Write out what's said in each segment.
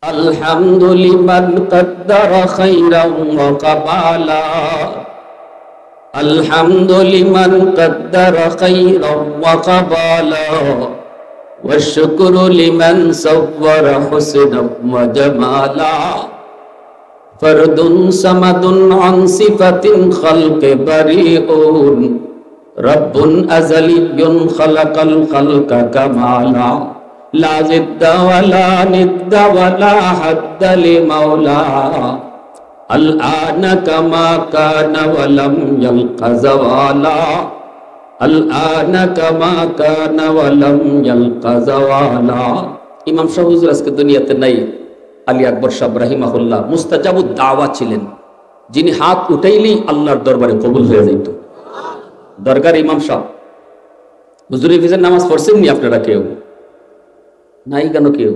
الحمد لمن قدر خيرا وقبالا الحمد لمن قدر خيرا وقبالا والشكر لمن صور حسنا وجمالا فرد صمد عن صفة خلق بريء رب أزلي خلق الخلق كمالا لا ضد ولا ند ولا حد لمولا الآن كما كان ولم يلق زوالا الآن كما كان ولم يلق زوالا ইমাম শাহ হুজুর আজকে দুনিয়াতে নাই। আলী আকবর সাহেব রাহিমাহুল্লাহ মুস্তাজাবুদ দাওয়া ছিলেন, যিনি হাত উঠাইলেই আল্লাহর দরবারে কবুল হয়ে যাইত। দরগার ইমাম সাহেব হুজুরের ফিজের নামাজ পড়ছেন নি আপনারা কেউ? নাই কেন কেউ?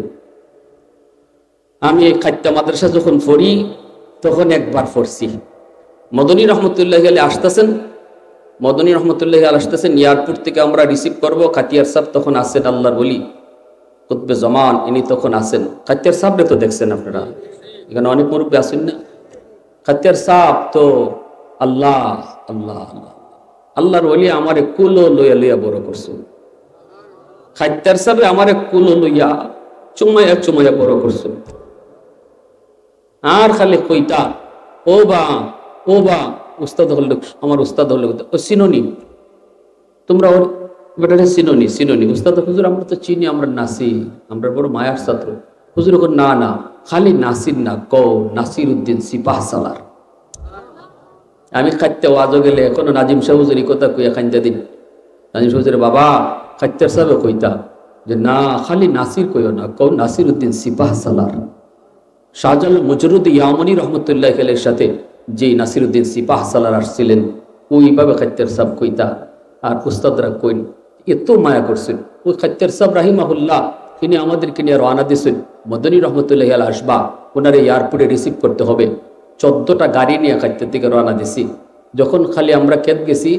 আমি খাদ্য মাদ্রাসা যখন পড়ি তখন একবার পড়ছি। মদনী রহমতুল্লাহ আলী আসতেছেন, মদনী রহমতুল্লাহ আলী আসতেছেন, এয়ারপোর্ট থেকে আমরা রিসিভ করবো। খাতিয়ার সাহেব তখন আসেন, আল্লাহর বলি কুতবে জমান, ইনি তখন আসেন। খাতিয়ার সাহেবরে তো দেখছেন আপনারা, এখানে অনেক মুরব্বী আসেন না? খাতিয়ার সাহেব তো আল্লাহ আল্লাহ আল্লাহ আল্লাহর বলি আমারে কুলো লইয়া লইয়া বড় করছেন। খাদ্যার সাহেব আমারে কুলো লইয়া চুমাইয়া চুমাইয়া বড় করছেন। আর খালি কইতা ও বা উস্তাদ হল, আমার উস্তাদ হল ও সিনোনি, তোমরা ওর বেটারে সিনোনি সিনোনি। উস্তাদ হুজুর আমরা তো চিনি, আমরা নাসি, আমরা বড় মায়ার ছাত্র। হুজুর না না, খালি নাসির না, কও নাসির উদ্দিন সিপাহ সালার। আমি খাইতে ওয়াজও গেলে এখনো নাজিম শাহ হুজুর এই কথা কইয়া খাইতে দিন। নাজিম শাহ হুজুর বাবা খাইতের সাহেব কইতা যে না, খালি নাসির কইও না, কও নাসির উদ্দিন সিপাহ সালার। শাহজালাল মুজরুদ ইয়ামনি রহমতুল্লাহ আলাইহির সাথে যে নাসির উদ্দিন সিপাহ সালার আসছিলেন, ওইভাবে খাইতের সাহেব কইতা। আর উস্তাদরা কইন এত মায়া করছেন। ওই খাইতের সাহেব রাহিমাহুল্লাহ তিনি আমাদেরকে নিয়ে রওনা দিয়েছেন, মদনী রহমতুল্লাহ আলাইহি আসবা, ওনারে এয়ারপোর্টে রিসিভ করতে হবে। 14টা গাড়ি নিয়ে খাইতের দিকে রওনা দিছি। যখন খালি আমরা খেত গেছি,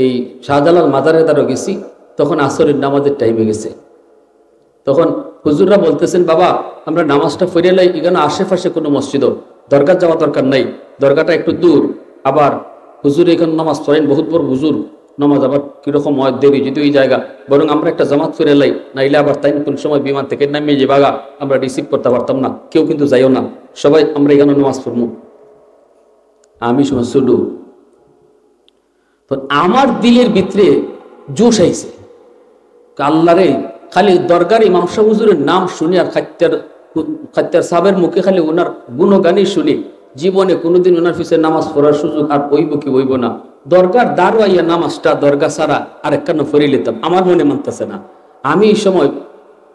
এই শাহজালাল মাজারের দ্বারা গেছি, তখন আসরের নামাজের টাইমে গেছে। তখন হুজুররা বলতেছেন বাবা আমরা নামাজটা ফিরে লাই, এখানে আশেপাশে কোনো মসজিদ দরকার যাওয়া দরকার নাই, দরগাটা একটু দূর। আবার হুজুর এখানে নামাজ পড়েন, বহুত বড় হুজুর, নামাজ আবার কিরকম হয় দেরি, যদি ওই জায়গা বরং আমরা একটা জামাত ফিরে লাই, নাইলে আবার তাই কোন সময় বিমান থেকে নামিয়ে যে বাগা আমরা রিসিভ করতে পারতাম না। কেউ কিন্তু যাইও না, সবাই আমরা এখানে নামাজ পড়বো। আমি সময় শুধু তো আমার দিলের ভিতরে জোশ আইছে, আল্লাহরে খালি দরগার ইমাম শাহ হুজুরের নাম শুনি আর খাত্যার সাহেবের মুখে খালি ওনার গুণগানই শুনি। জীবনে কোনোদিন ওনার পিছে নামাজ পড়ার সুযোগ আর হইব কি হইব না। দরগার দাঁড়াইয়া নামাজটা দরগা ছাড়া আরেক কান্ন ফরি লিতাম, আমার মনে মানতেছে না। আমি এই সময়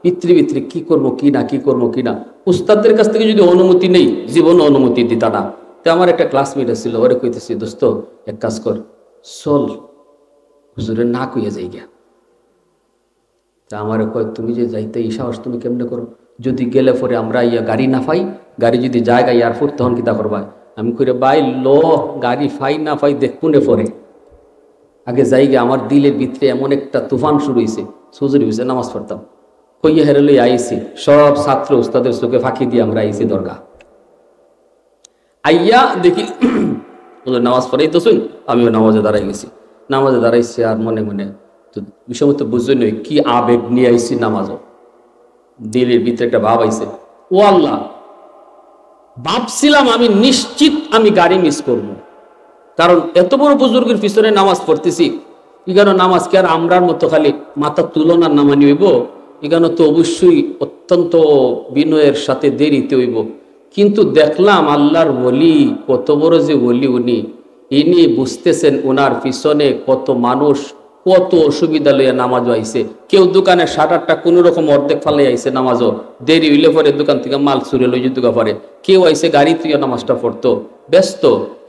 পিতৃ কি করবো কি না, কি করবো কি না। উস্তাদের কাছ থেকে যদি অনুমতি নেই, জীবনে অনুমতি দিতা না। তো আমার একটা ক্লাসমেট ছিল, ওরে কইতেছি দোস্ত এক কাজ কর, চল হুজুরের না কইয়া যাই গিয়া। তা আমারে কয় তুমি যে যাইতে এই সাহস তুমি কেমনে করো? যদি গেলে পরে আমরা ইয়া গাড়ি না পাই, গাড়ি যদি জায়গা এয়ারপোর্ট তখন কিতা করবা? আমি কইরে বাই গাড়ি ফাই না ফাই দেখুনে পরে আগে যাই গে। আমার দিলের ভিতরে এমন একটা তুফান শুরু হয়েছে, হুজুরি হয়েছে নামাজ পড়তাম, কইয়া হেরে লই আইছি। সব ছাত্র উস্তাদের চোখে ফাঁকি দিয়ে আমরা আইছি দরগা। আইয়া দেখি নামাজ পড়াই তো শুন, আমিও নামাজে দাঁড়াই গেছি। নামাজে দাঁড়াইছি আর মনে মনে তো বিষয় তো বুঝই নই কি আবেগ নিয়ে আইছি। নামাজও দিলের ভিতরে একটা ভাব আইছে, ও আল্লাহ ভাবছিলাম আমি নিশ্চিত আমি গাড়ি মিস করব, কারণ এত বড় বুজুর্গের পিছনে নামাজ পড়তেছি। এখানে নামাজ কি আর আমরার মতো খালি মাথা তুলনার নামানি হইব? এখানে তো অবশ্যই অত্যন্ত বিনয়ের সাথে দেরিতে হইব। কিন্তু দেখলাম আল্লাহর ওলি, কত বড় যে ওলি উনি, ইনি বুঝতেছেন ওনার পিছনে কত মানুষ কত অসুবিধা লইয়া নামাজও আইছে। কেউ দোকানে শাটারটা কোনো রকম অর্ধেক ফালাই আইছে, নামাজও দেরি হইলে পরে দোকান থেকে মাল চুরে লই যেতে পারে। কেউ আইছে গাড়ি তুইয়া নামাজটা পড়তো ব্যস্ত।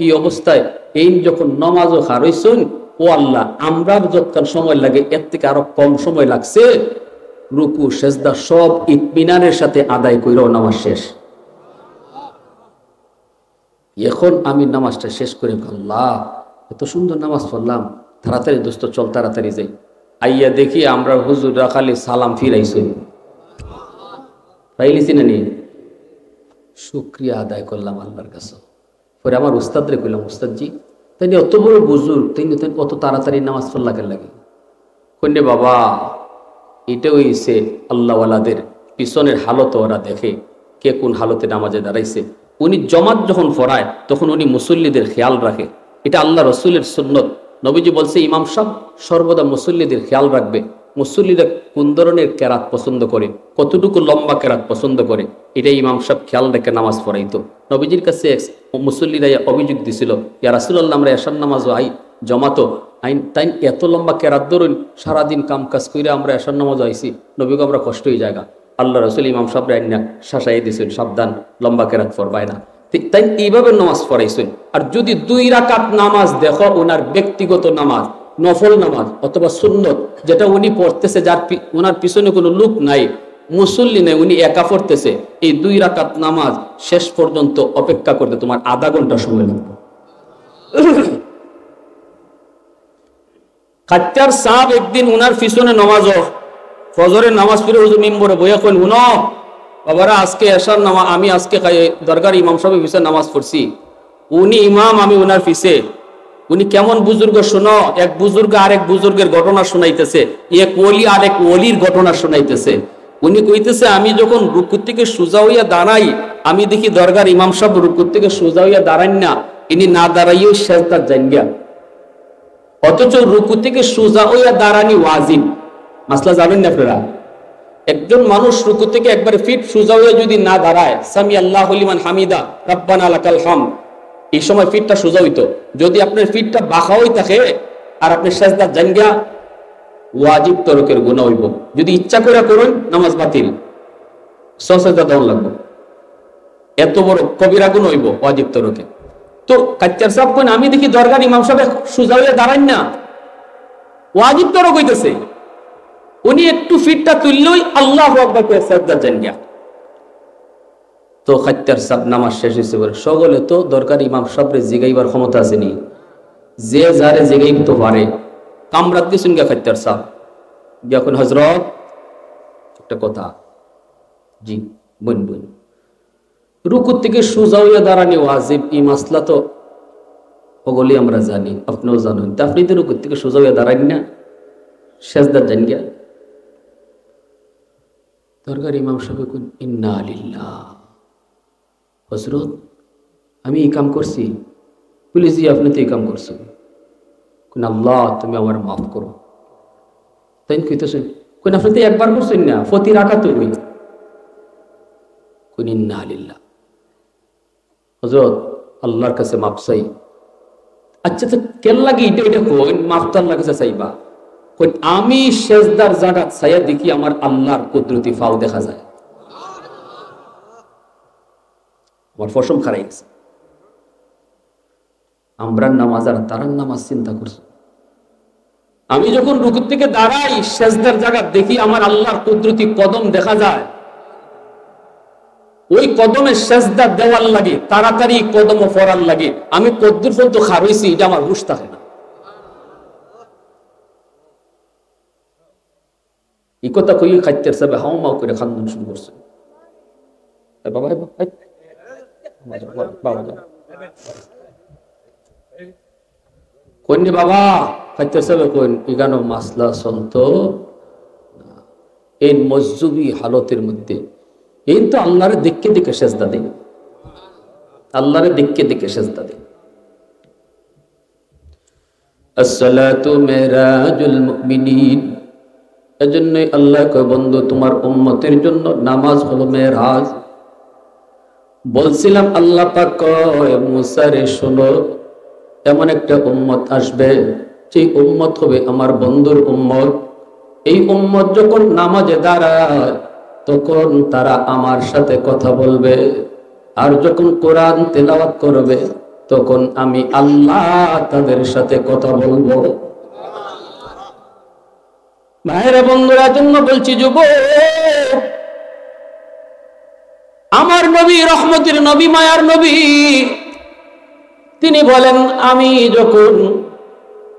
এই অবস্থায় এই যখন নামাজও হারাইছেন, ও আল্লাহ আমরার যতক্ষণ সময় লাগে এর থেকে আরো কম সময় লাগছে। রুকু সেজদা সব ইতমিনানের সাথে আদায় কইরাও নামাজ শেষ। এখন আমি নামাজটা শেষ করে আল্লাহ এত সুন্দর নামাজ পড়লাম, তাড়াতাড়ি দোস্ত চল তাড়াতাড়ি যাই। আইয়া দেখি আমরা হুজুররা খালি সালাম ফিরাইছি, পাইলিছি না নি? শুকরিয়া আদায় করলাম আল্লাহর কাছে। পরে আমার উস্তাদরে কইলাম, উস্তাদজি তাই অত বড় বুজুর্গ, তাই অত তাড়াতাড়ি নামাজ পড়লা কেন লাগে? কইলে বাবা এটা হইছে আল্লাহওয়ালাদের পিছনের হালত, ওরা দেখে কে কোন হালতে নামাজে দাঁড়াইছে। উনি জমাত যখন পড়ায় তখন উনি মুসল্লিদের খেয়াল রাখে, এটা আল্লাহ রসুলের সুন্নত। নবীজি বলছে ইমাম সাহেব সর্বদা মুসল্লিদের খেয়াল রাখবে, মুসল্লিরা কোন ধরনের কেরাত পছন্দ করে, কতটুকু লম্বা কেরাত পছন্দ করে, এটা ইমাম সাহেব খেয়াল রেখে নামাজ পড়াইতো। নবীজির কাছে মুসল্লিরা অভিযোগ দিছিল, ইয়া রাসূলুল্লাহ আমরা এশার নামাজও জমাতো আইন তাই এত লম্বা কেরাত ধরুন, সারাদিন কাম কাজ করে আমরা এশার নামাজ আইছি, নবীকে আমরা কষ্ট হয়ে জায়গা। আল্লাহ রসুল ইমাম সাহেব আইনা শাসাই দিয়েছেন, সাবধান লম্বা কেরাত পড়বায় না। তাই এইভাবে নামাজ পড়াইছেন। আর যদি 2 রাকাত নামাজ দেখো, ওনার ব্যক্তিগত নামাজ, নফল নামাজ অথবা সুন্নত, যেটা উনি পড়তেছে, যার ওনার পিছনে কোনো লোক নাই, মুসল্লি নেই, উনি একা পড়তেছে, এই 2 রাকাত নামাজ শেষ পর্যন্ত অপেক্ষা করতে তোমার আধা ঘন্টা সময় লাগবে। খাচ্চার সাহেব একদিন উনার পিছনে নামাজ, ফজরের নামাজ পড়ে হুজুর মিম্বরে বইয়া কইল, হুনো বাবারা আজকে এশার নামাজ, আমি আজকে দরকার ইমাম সাহেবের পিছনে নামাজ পড়ছি, উনি ইমাম আমি উনার পিছে। উনি কেমন বুজুর্গ শোনো, এক বুজুর্গ আরেক বুজুর্গের ঘটনা শোনাইতেছে, এক ওলি আরেক ওলির ঘটনা শোনাইতেছে। উনি কইতেছে আমি যখন রুকু থেকে সোজা হইয়া দাঁড়াই, আমি দেখি দরগার ইমাম সাহেব রুকু থেকে সোজা হইয়া দাঁড়ান না, ইনি না দাঁড়াইও সেজদার জাঙ্গিয়া, অথচ রুকু থেকে সোজা হইয়া দাঁড়ানি ওয়াজিব। মাসলা জানেন না আপনারা? একজন মানুষ রুকু থেকে একবারে ফিট সোজা হইয়া যদি না দাঁড়ায়, সামি আল্লাহু লিমান হামিদা রাব্বানা লাকাল হামদ, এই সময় ফিটটা সোজা হইতো। যদি আপনার ফিটটা বাঁকা হই থাকে আর আপনি সেজদা জাঙ্গিয়া, ওয়াজিব তরকের গুনাহ হইব। যদি ইচ্ছা করে করুন নামাজ বাতিল, সেজদা দেওয়া লাগবে, এত বড় কবিরা গুনাহ হইব ওয়াজিব তরকে। তো কাচ্চার সাহেব কোন আমি দেখি দরগার ইমাম সাহেব সোজা হইয়া দাঁড়ান না, ওয়াজিব তরক হইতেছে, উনি একটু ফিটটা তুললেই আল্লাহু আকবার করে সেজদা জাঙ্গিয়া। তো খাচ্চার সাহেব নামাজ শেষ হয়েছে বলে সকলে তো দরকার ইমাম সাহেবরে জিগাইবার ক্ষমতা আসেনি, যে যারে জিগাই তো পারে। কামরাত দিয়েছেন গিয়া খাচ্চার সাহেব, যখন হজরত একটা কথা, জি বোন বোন, রুকু থেকে সোজা হইয়া দাঁড়ানি ওয়াজিব, এই মাসলা তো ওগুলি আমরা জানি, আপনিও জানেন। তা আপনি তো রুকু থেকে সোজা হইয়া দাঁড়ান না, সেজদার জান গিয়া। দরকার ইমাম সাহেব কোন ইন্না লিল্লাহ, হযরত আমি এই কাম করছি, বলি জি আপনি তো এই কাম করছেন, কোন আল্লাহ তুমি আমার মাফ করো। তাই কইতেছেন কোন আপনি তো একবার করছেন না, প্রতি রাকাতে হই, কোন ইন্না লিল্লাহ, হযরত আল্লাহর কাছে মাফ চাই। আচ্ছা তো কেন লাগে এটা এটা কোন মাফ তো আল্লাহর কাছে চাইবা? কোন আমি সেজদার জায়গা ছায়া দেখি আমার আল্লাহর কুদরতি ফাও দেখা যায়, আমার ফসম খারাই গেছে। আমরা নামাজ আর তারার নামাজ চিন্তা করছি, আমি যখন রুকু থেকে দাঁড়াই সেজদার জায়গা দেখি আমার আল্লাহর কুদরতি কদম দেখা যায়, ওই কদমে সেজদা দেওয়ার লাগে, তাড়াতাড়ি কদম ফরার লাগে, আমি কদ্দুর পর্যন্ত খার হইছি এটা আমার হুশ থাকে না। এই কথা কই খাইতে সাবে হাও মাও করে খান্দন শুরু করছে। বাবা কোন বাবা খাইতে সাবে কোন এগানো মাসলা সন্ত এই মজজুবি হালতের মধ্যে এই তো আল্লাহরে দেখে দেখে সেজদা দেয়, আল্লাহরে দেখে দেখে সেজদা দেয়। আসসালাতু মিরাজুল মুমিনিন, এজন্যই আল্লাহ কয় বন্ধু তোমার উম্মতের জন্য নামাজ হলো মেরাজ। বলছিলাম আল্লাহ পাক কয় মুসা রে শোনো, এমন একটা উম্মত আসবে, সেই উম্মত হবে আমার বন্ধুর উম্মত। এই উম্মত যখন নামাজে দাঁড়ায় তখন তারা আমার সাথে কথা বলবে, আর যখন কোরআন তেলাওয়াত করবে তখন আমি আল্লাহ তাদের সাথে কথা বলবো। ভাইরা বন্ধুরা জন্য বলছি, যুবক আমার নবী রহমতের নবী মায়ার নবী তিনি বলেন আমি যখন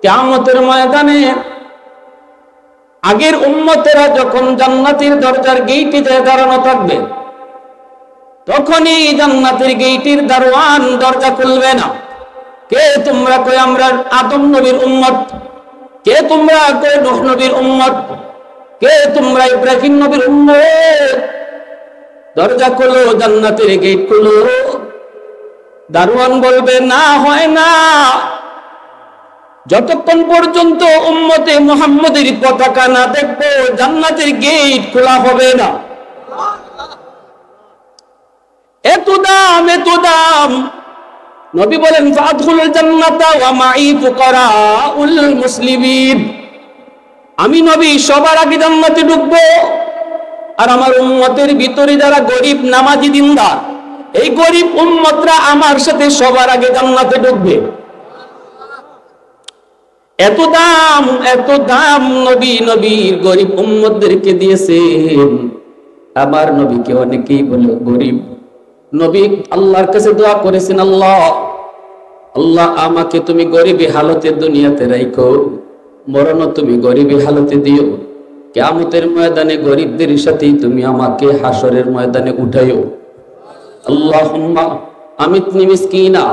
কিয়ামতের ময়দানে আগের উম্মতেরা যখন জান্নাতের দরজার গেইটে যায় দাঁড়ানো থাকবে, তখনই জান্নাতের গেটের দারোয়ান দরজা খুলবে না। কে তোমরা? কই আমরা আদম নবীর উম্মত। কে তোমরা? কই নূহ নবীর উম্মত। কে তোমরা? ইব্রাহিম নবীর উম্মত। দরজা খোলো, জান্নাতের গেট খোলো। দারোয়ান বলবে না, হয় না, যতক্ষণ পর্যন্ত উম্মতে মুহাম্মদের পতাকা না দেখবো জান্নাতের গেট খোলা হবে না। এত দাম, এত দাম। নবী বলেন ফাদখুলুল জান্নাতা ওয়া মাই ফুকারাউল মুসলিমিন। আমি নবী সবার আগে জান্নাতে ঢুকবো, আর আমার উম্মতের ভিতরে যারা গরিব নামাজি দিনদার, এই গরিব উম্মতরা আমার সাথে সবার আগে জান্নাতে ঢুকবে। এত দাম, এত দাম নবী নবীর গরিব উম্মতদেরকে দিয়েছেন। আমার নবীকে অনেকেই বলে গরিব। নবী আল্লাহর কাছে দোয়া করেছেন, আল্লাহ আল্লাহ আমাকে তুমি গরিবী হালতে দুনিয়াতে রাখো, মরণও তুমি গরিবী হালতে দিও, কিয়ামতের ময়দানে গরিবদের সাথেই তুমি আমাকে হাসরের ময়দানে উঠাইও। আল্লাহুম্মা আমিতনি মিসকিনা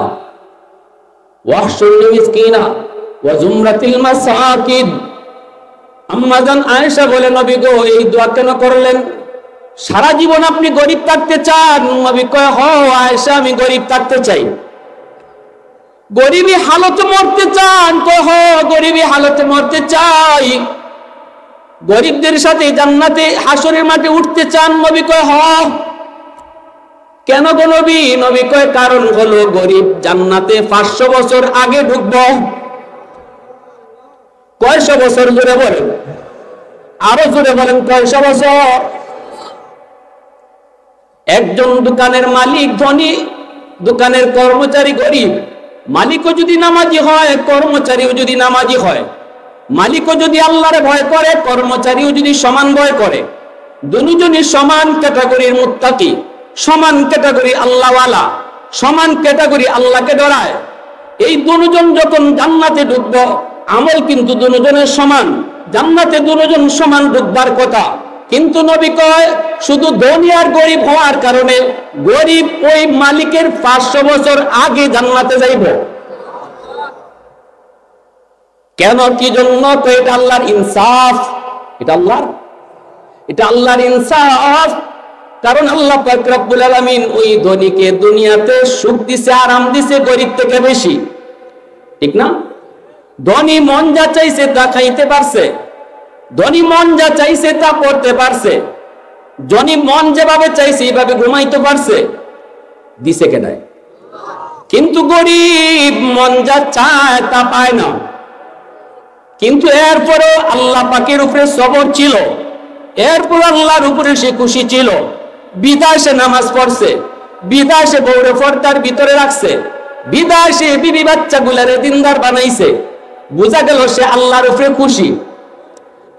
ওয়াহশুরনি মিসকিনা ওয়া জুমরাতিল মাসাকিন। আম্মা জান আয়েশা বলে, নবী গো এই দোয়া কেন করলেন? সারা জীবন আপনি গরিব থাকতে চান? নবী কয়, হ আয়েশা, আমি গরিব থাকতে চাই। গরিবী হালতে মরতে চান? কয় হ, গরিবী হালতে মরতে চাই। গরিবদের সাথে জান্নাতে হাসরের মাঠে উঠতে চান? নবী কয় হ। কেন গো নবী? নবী কয় কারণ হলো গরিব জান্নাতে 500 বছর আগে ঢুকবো। কয়শো বছর? জোরে বলেন, আরো জোরে বলেন, কয়শো বছর? একজন দোকানের মালিক ধনী, দোকানের কর্মচারী গরিব। মালিকও যদি নামাজি হয়, কর্মচারীও যদি নামাজি হয়, মালিকও যদি আল্লাহরে ভয় করে, কর্মচারীও যদি সমান ভয় করে, দুজনই সমান ক্যাটাগরির মুত্তাকি, সমান ক্যাটাগরি আল্লাহওয়ালা, সমান ক্যাটাগরি আল্লাহকে ডরায়, এই দুজন যখন জান্নাতে ঢুকবো, আমল কিন্তু দুজনের সমান, জান্নাতে দুজন সমান ঢুকবার কথা। কিন্তু নবী কয় শুধু ধনী আর গরিব হওয়ার কারণে গরিব ওই মালিকের 500 বছর আগে জান্নাতে যাইব। কেন? কি জন্য? এটা আল্লাহর ইনসাফ। এটা আল্লাহর ইনসাফ। কারণ আল্লাহ পাক রব্বুল আলামিন ওই ধনীকে দুনিয়াতে সুখ দিছে, আরাম দিছে গরিব থেকে বেশি, ঠিক না? ধনী মন যা চাইছে তা খাইতে পারছে, ধনী মন যা চাইছে তা পড়তে পারছে, ধনী মন যেভাবে চাইছে এইভাবে ঘুমাইতে পারছে, দিছে কেনায়। কিন্তু গরিব মন যা চায় তা পায় না। কিন্তু এরপরে আল্লাহ পাকের উপরে সবর ছিল, এরপর আল্লাহর উপরে সে খুশি ছিল, বিদেশে নামাজ পড়ছে, বিদেশে বউরে পর্দার ভিতরে রাখছে, বিদেশে বিবি বাচ্চা গুলারে দিনদার বানাইছে। বোঝা গেল সে আল্লাহর উপরে খুশি।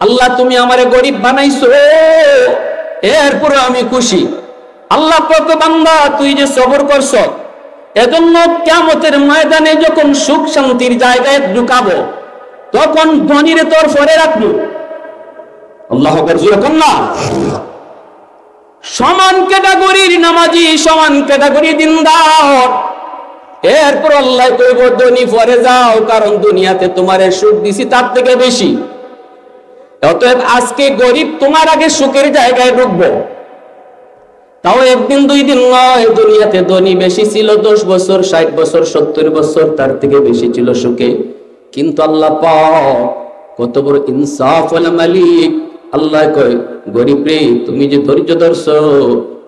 আল্লাহ তুমি আমারে গরিব বানাইছো, এরপরে আমি খুশি। আল্লাহ কত বান্দা তুই যে সবর করছ, এজন্য কিয়ামতের ময়দানে যখন সুখ শান্তির জায়গায় ঢুকাবো, তখন ধনীরে তোর পরে রাখবো। আল্লাহু আকবার, জোরে কোন না। সমান ক্যাটাগরির নামাজি, সমান ক্যাটাগরি দিনদার, এরপর আল্লাহ কইব ধনী পরে যাও, কারণ দুনিয়াতে তোমারে সুখ দিছি তার থেকে বেশি। অতএব আজকে গরিব তোমার আগে সুখের জায়গায় ঢুকবো। তাও একদিন দুই দিন নয়, দুনিয়াতে ধনী বেশি ছিল 10 বছর, 60 বছর, 70 বছর, তার থেকে বেশি ছিল সুখে। কিন্তু আল্লাহ পাক কত বড় ইনসাফ ওয়ালা মালিক। আল্লাহ কয় গরিব রে তুমি যে ধৈর্য ধরছো,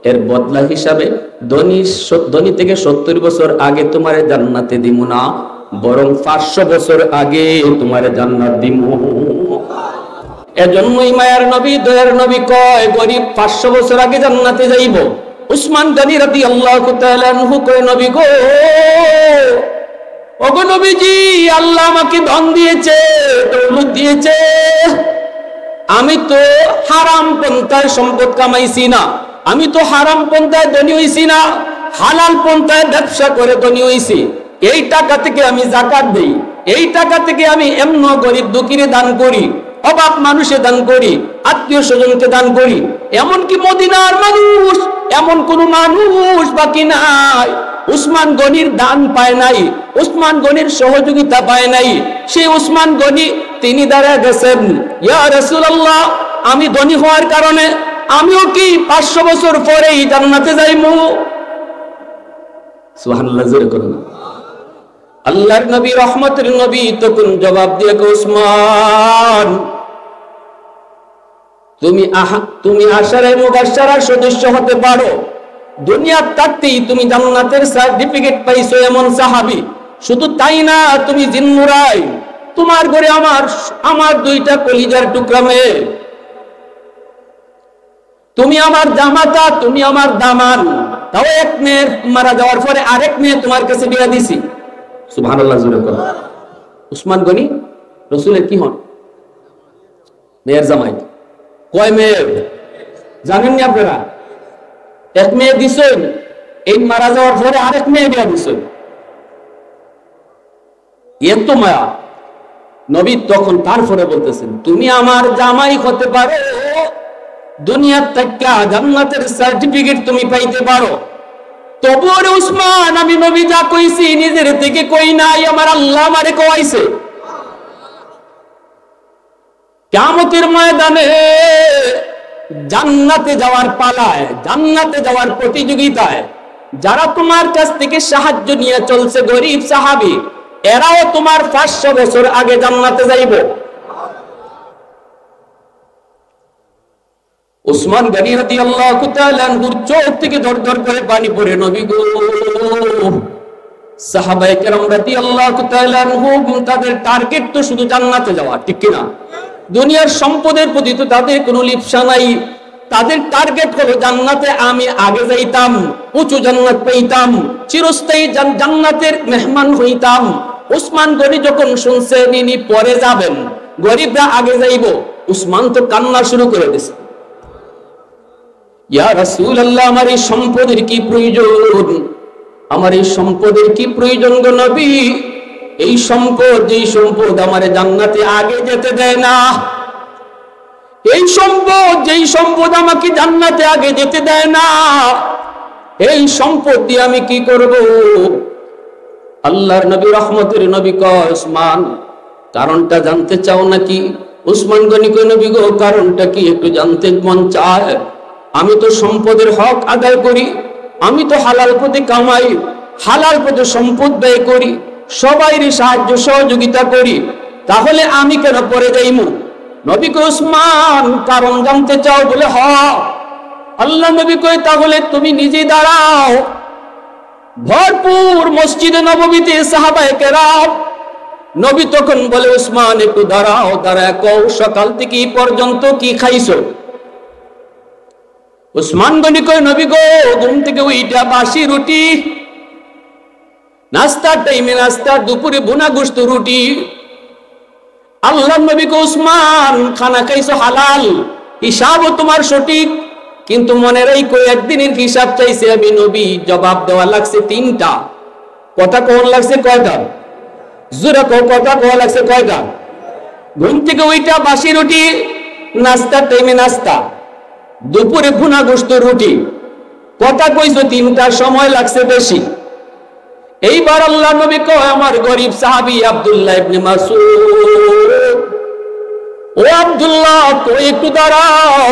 এর বদলা হিসাবে ধনী থেকে 70 বছর আগে তোমারে জান্নাতে দিমু না, বরং 500 বছর আগে তোমারে জান্নাত দিমু। এজন্যই মায়ার নবী, দয়ার নবী কয় গরিব 500 বছর আগে জান্নাতে যাইব। উসমান গনি রাদিয়াল্লাহু তাআলা আনহু কয় নবী গো, ওগো নবীজি, আল্লাহ আমাকে ধন দিয়েছে, দৌলত দিয়েছে, আমি তো হারাম পন্থায় সম্পদ কামাইছি না, আমি তো হারাম পন্থায় ধনী হইছি না, হালাল পন্থায় ব্যবসা করে ধনী হইছি। এই টাকা থেকে আমি যাকাত দেই, এই টাকা থেকে আমি এমন গরিব দুঃখীরে দান করি, অভাব মানুষে দান করি, আত্মীয় স্বজনকে দান করি। এমনকি মদিনার মানুষ এমন কোন মানুষ বাকি নাই উসমান গনির দান পায় নাই, উসমান গনির সহযোগিতা পায় নাই। সেই উসমান গনি তিনি দাঁড়ায় গেছেন, ইয়া রাসূলুল্লাহ, আমি ধনী হওয়ার কারণে আমিও কি 500 বছর পরেই জান্নাতে যাইমু? সুবহানাল্লাহ, জোরে করুন। আল্লাহর নবী রহমতের নবী তখন জবাব দিয়ে উসমান, তুমি আশারে মুবাশশারার সদস্য হতে পারো, দুনিয়ার থাকতেই তুমি জান্নাতের সার্টিফিকেট পাইছো এমন সাহাবী। শুধু তাই না, তুমি জিন্নুরাই, তোমার ঘরে আমার দুইটা কলিজার টুকরা মেয়ে, তুমি আমার জামাতা, তুমি আমার দামান। তাও এক মেয়ে মারা যাওয়ার পরে আরেক মেয়ে তোমার কাছে বিয়ে দিছি। সুবহানাল্লাহ, জোরে করো। উসমান গনি রাসূলের কি হন? মেয়ের জামাই। কয় মেয়ে জানেন না আপনারা? এক মেয়ে দিছেন, এই মারা যাওয়ার পরে আরেক মেয়ে বিয়ে দিছেন। এত মায়া নবী তখন তারপরে বলতেছেন, তুমি আমার জামাই হতে পারো, দুনিয়ার থেকে জান্নাতের সার্টিফিকেট তুমি পাইতে পারো। তবুও রে উসমান, আমি নবী যা কইছি নিজের থেকে কই নাই, আমার আল্লাহ আমারে কইছে। কিয়ামতের ময়দানে জান্নাতে যাওয়ার পালায়, জান্নাতে যাওয়ার প্রতিযোগিতায় যারা তোমার কাছ থেকে সাহায্য নিয়ে চলছে, গরীব সাহাবী, এরাও তোমার 500 বছর আগে জান্নাতে যাইব। উসমান গনি রাদিয়াল্লাহু তাআলা আনহুর চোখ থেকে দরদর করে পানি পড়ে, নবী গো, সাহাবায়ে কেরাম রাদিয়াল্লাহু তাআলা আনহুম তাদের টার্গেট তো শুধু জান্নাতে যাওয়া, ঠিক কি না? দুনিয়ার সম্পদের প্রতি তো তাদের কোনো লিপ্সা নাই, তাদের টার্গেট হলো জান্নাতে আমি আগে যাইতাম, উঁচু জান্নাত পাইতাম, চিরস্থায়ী জান্নাতের মেহমান হইতাম। উসমান গনি যখন শুনছেন ইনি পরে যাবেন, গরিবরা আগে যাইব, উসমান তো কান্না শুরু করে দিয়েছে, ইয়া রাসূলুল্লাহ, আমার এই সম্পদের কি প্রয়োজন, আমার এই সম্পদের কি প্রয়োজন গো নবী? এই সম্পদ, যেই সম্পদ আমারে জান্নাতে আগে যেতে দেয় না, এই সম্পদ, যেই সম্পদ আমাকে জান্নাতে আগে যেতে দেয় না, এই সম্পদ দিয়ে আমি কি করব? আল্লাহর নবী রহমতের নবী কয়, উসমান, কারণটা জানতে চাও নাকি? উসমান গনি কয়, নবী গো, কারণটা কি একটু জানতে মন চায়। আমি তো সম্পদের হক আদায় করি, আমি তো হালাল পথে কামাই, হালাল পথে সম্পদ ব্যয় করি, সবাইরই সাহায্য সহযোগিতা করি, তাহলে আমি কেন পরে যাইমু? নবী কয়, উসমান, কারণ জানতে চাও বলে? হ। আল্লাহ নবী কয়, তাহলে তুমি নিজে দাঁড়াও। ভরপুর মসজিদে নববীতে সাহাবায়ে কেরাম, নবী তখন বলে, উসমান একটু দাঁড়াও, দাঁড়ায় কও সকাল থেকে পর্যন্ত কি খাইছো? উসমান গনি কয়, নবী গো, ঘুম থেকে উইটা বাসি রুটি, নাস্তার টাইমে নাস্তা, দুপুরে ভুনা গোশত রুটি। আল্লাহর নবী কয়, উসমান, খানা খাইছো হালাল, হিসাবও তোমার সঠিক, কিন্তু মনে রাখো একদিনের হিসাব চাইছে আমি নবী, জবাব দেওয়া লাগছে 3টা। কথা কোন লাগছে কয়টা? জোরে কও, কথা কোয়া লাগছে কয়টা? ঘুম থেকে ওইটা বাসি রুটি, নাস্তার টাইমে নাস্তা, দুপুরে ভুনা গোশত রুটি। কথা কইছো 3টা, সময় লাগছে বেশি। এইবার আল্লাহ নবী কয়, আমার গরিব সাহাবী আব্দুল্লাহ ইবনে মাসউদ, ও আব্দুল্লাহ, তুই একটু দাঁড়াও।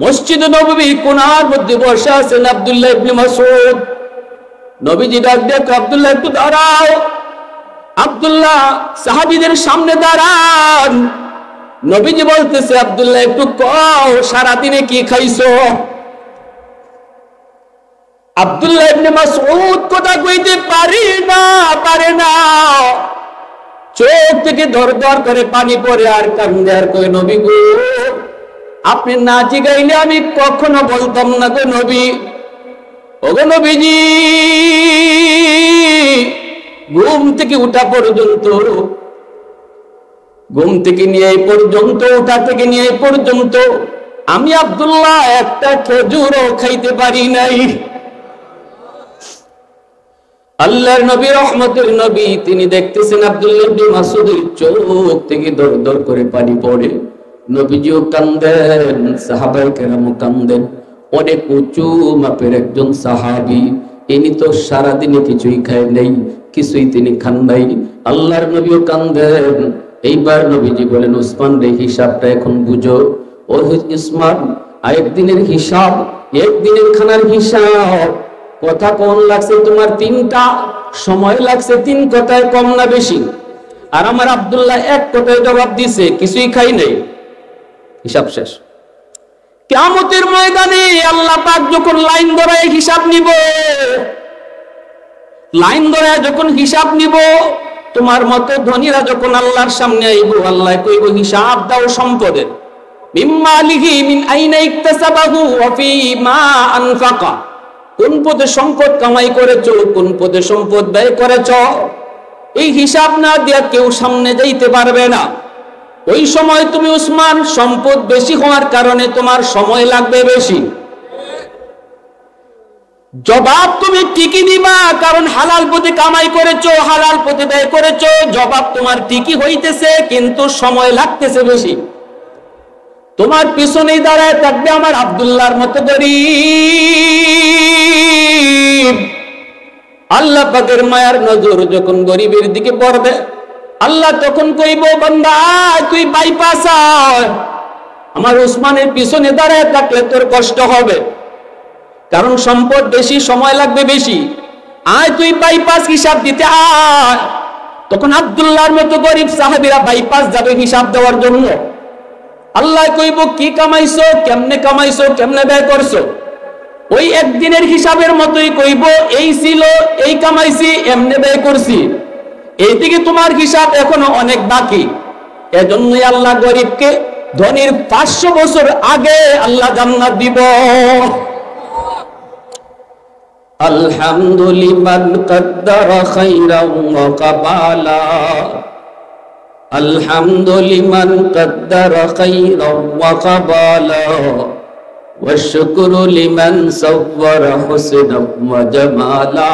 মসজিদে নববীর কোণার মধ্যে বসে আছেন আব্দুল্লাহ ইবনে মাসউদ। নবীজি ডাক দিয়ে, আব্দুল্লাহ একটু দাঁড়াও। আব্দুল্লাহ সাহাবীদের সামনে দাঁড়ান। নবীজি বলতেছে, আব্দুল্লাহ একটু কও সারাদিনে কি খাইছো? আব্দুল্লাহ ইবনে মাসউদ কথা কইতে পারে না, চোখ থেকে দরদর করে পানি পড়ে আর কান্দে, আর কই, নবী গো, আপনি না জিগাইলে আমি কখনো বলতাম না গো নবী। ওগো নবীজি, ঘুম থেকে উঠা পর্যন্ত, ঘুম থেকে নিয়ে এই পর্যন্ত, উঠা থেকে নিয়ে এই পর্যন্ত আমি আব্দুল্লাহ একটা খেজুরও খাইতে পারি নাই। আল্লাহর নবী রহমতের নবী তিনি দেখতেছেন আব্দুল্লাহ ইবনে মাসউদের চোখ থেকে দরদর করে পানি পড়ে। নবীজিও কান্দেন, সাহাবায়ে কেরামও কান্দেন। অনেক উঁচু মাপের একজন সাহাবী। ইনি তো সারাদিনে কিছুই খায় নাই, কিছুই তিনি খান নাই। আল্লাহর নবীও কান্দেন। এইবার নবীজি বলেন, উসমান রে, হিসাবটা এখন বুঝো। ও উসমান, একদিনের হিসাব, একদিনের খানার হিসাব, কথা কোন লাগছে তোমার 3টা, সময় লাগছে 3 কথায়, কম না বেশি? আর আমার আব্দুল্লাহ 1 কথায় জবাব দিছে, কিছুই খাই নাই। হিসাব শেষ। কিয়ামতের ময়দানে আল্লাহ পাক যখন লাইন ধরায় হিসাব নিব, লাইন ধরায় যখন হিসাব নিব, তোমার মতো ধনীরা যখন আল্লাহর সামনে আইব, আল্লাহ কইব, হিসাব দাও সম্পদের। মিম্মা লিহি মিন আইনা ইকতাসাবাহু ওয়া ফিমা আনফাকা, কোন পদে সম্পদ কামাই করেছো, কোন পদে সম্পদ ব্যয় করেছো। এই হিসাব না দিয়া কেউ সামনে যাইতে পারবে না। ওই সময় তুমি উসমান, সম্পদ বেশি হওয়ার কারণে তোমার সময় লাগবে বেশি। জবাব তুমি ঠিকই দিবা, কারণ হালাল পথে কামাই করেছো, হালাল পথে ব্যয় করেছো। জবাব তোমার ঠিকই হইতেছে, কিন্তু সময় লাগতেছে বেশি। তোমার পিছনেই দাঁড়ায় থাকবে আমার আব্দুল্লাহর মতো গরীব। আল্লাহ পাকের মায়ার নজর যখন গরিবের দিকে পড়বে, আল্লাহ তখন কইব, বান্দা তুই বাইপাস আয়। আমার উসমানের পিছনে দাঁড়ায় থাকলে তোর কষ্ট হবে, কারণ সম্পদ বেশি, সময় লাগবে বেশি। আয় তুই বাইপাস হিসাব দিতে আয়। তখন আব্দুল্লাহর মতো গরিব সাহাবীরা বাইপাস যাবে হিসাব দেওয়ার জন্য। আল্লাহ কইব, কি কামাইছো, কেমনে কামাইছো, কেমনে ব্যয় করছো। ওই একদিনের হিসাবের মতোই কইব, এই ছিল, এই কামাইছি, এমনে ব্যয় করছি। এইদিকে তোমার হিসাব এখনো অনেক বাকি। এজন্যই আল্লাহ গরিবকে ধনীর 500 বছর আগে আল্লাহ জান্নাত দিব। আলহামদুলিল্লাহ কদ্দারা খাইরাও ওয়া কাবালা, আলহামদুলিল্লাহ কদ্দারা খাইরাও ওয়া কাবালা, ওয়া শুকরু লিমান সাওয়ারা হুসনাও ওয়া জামালা।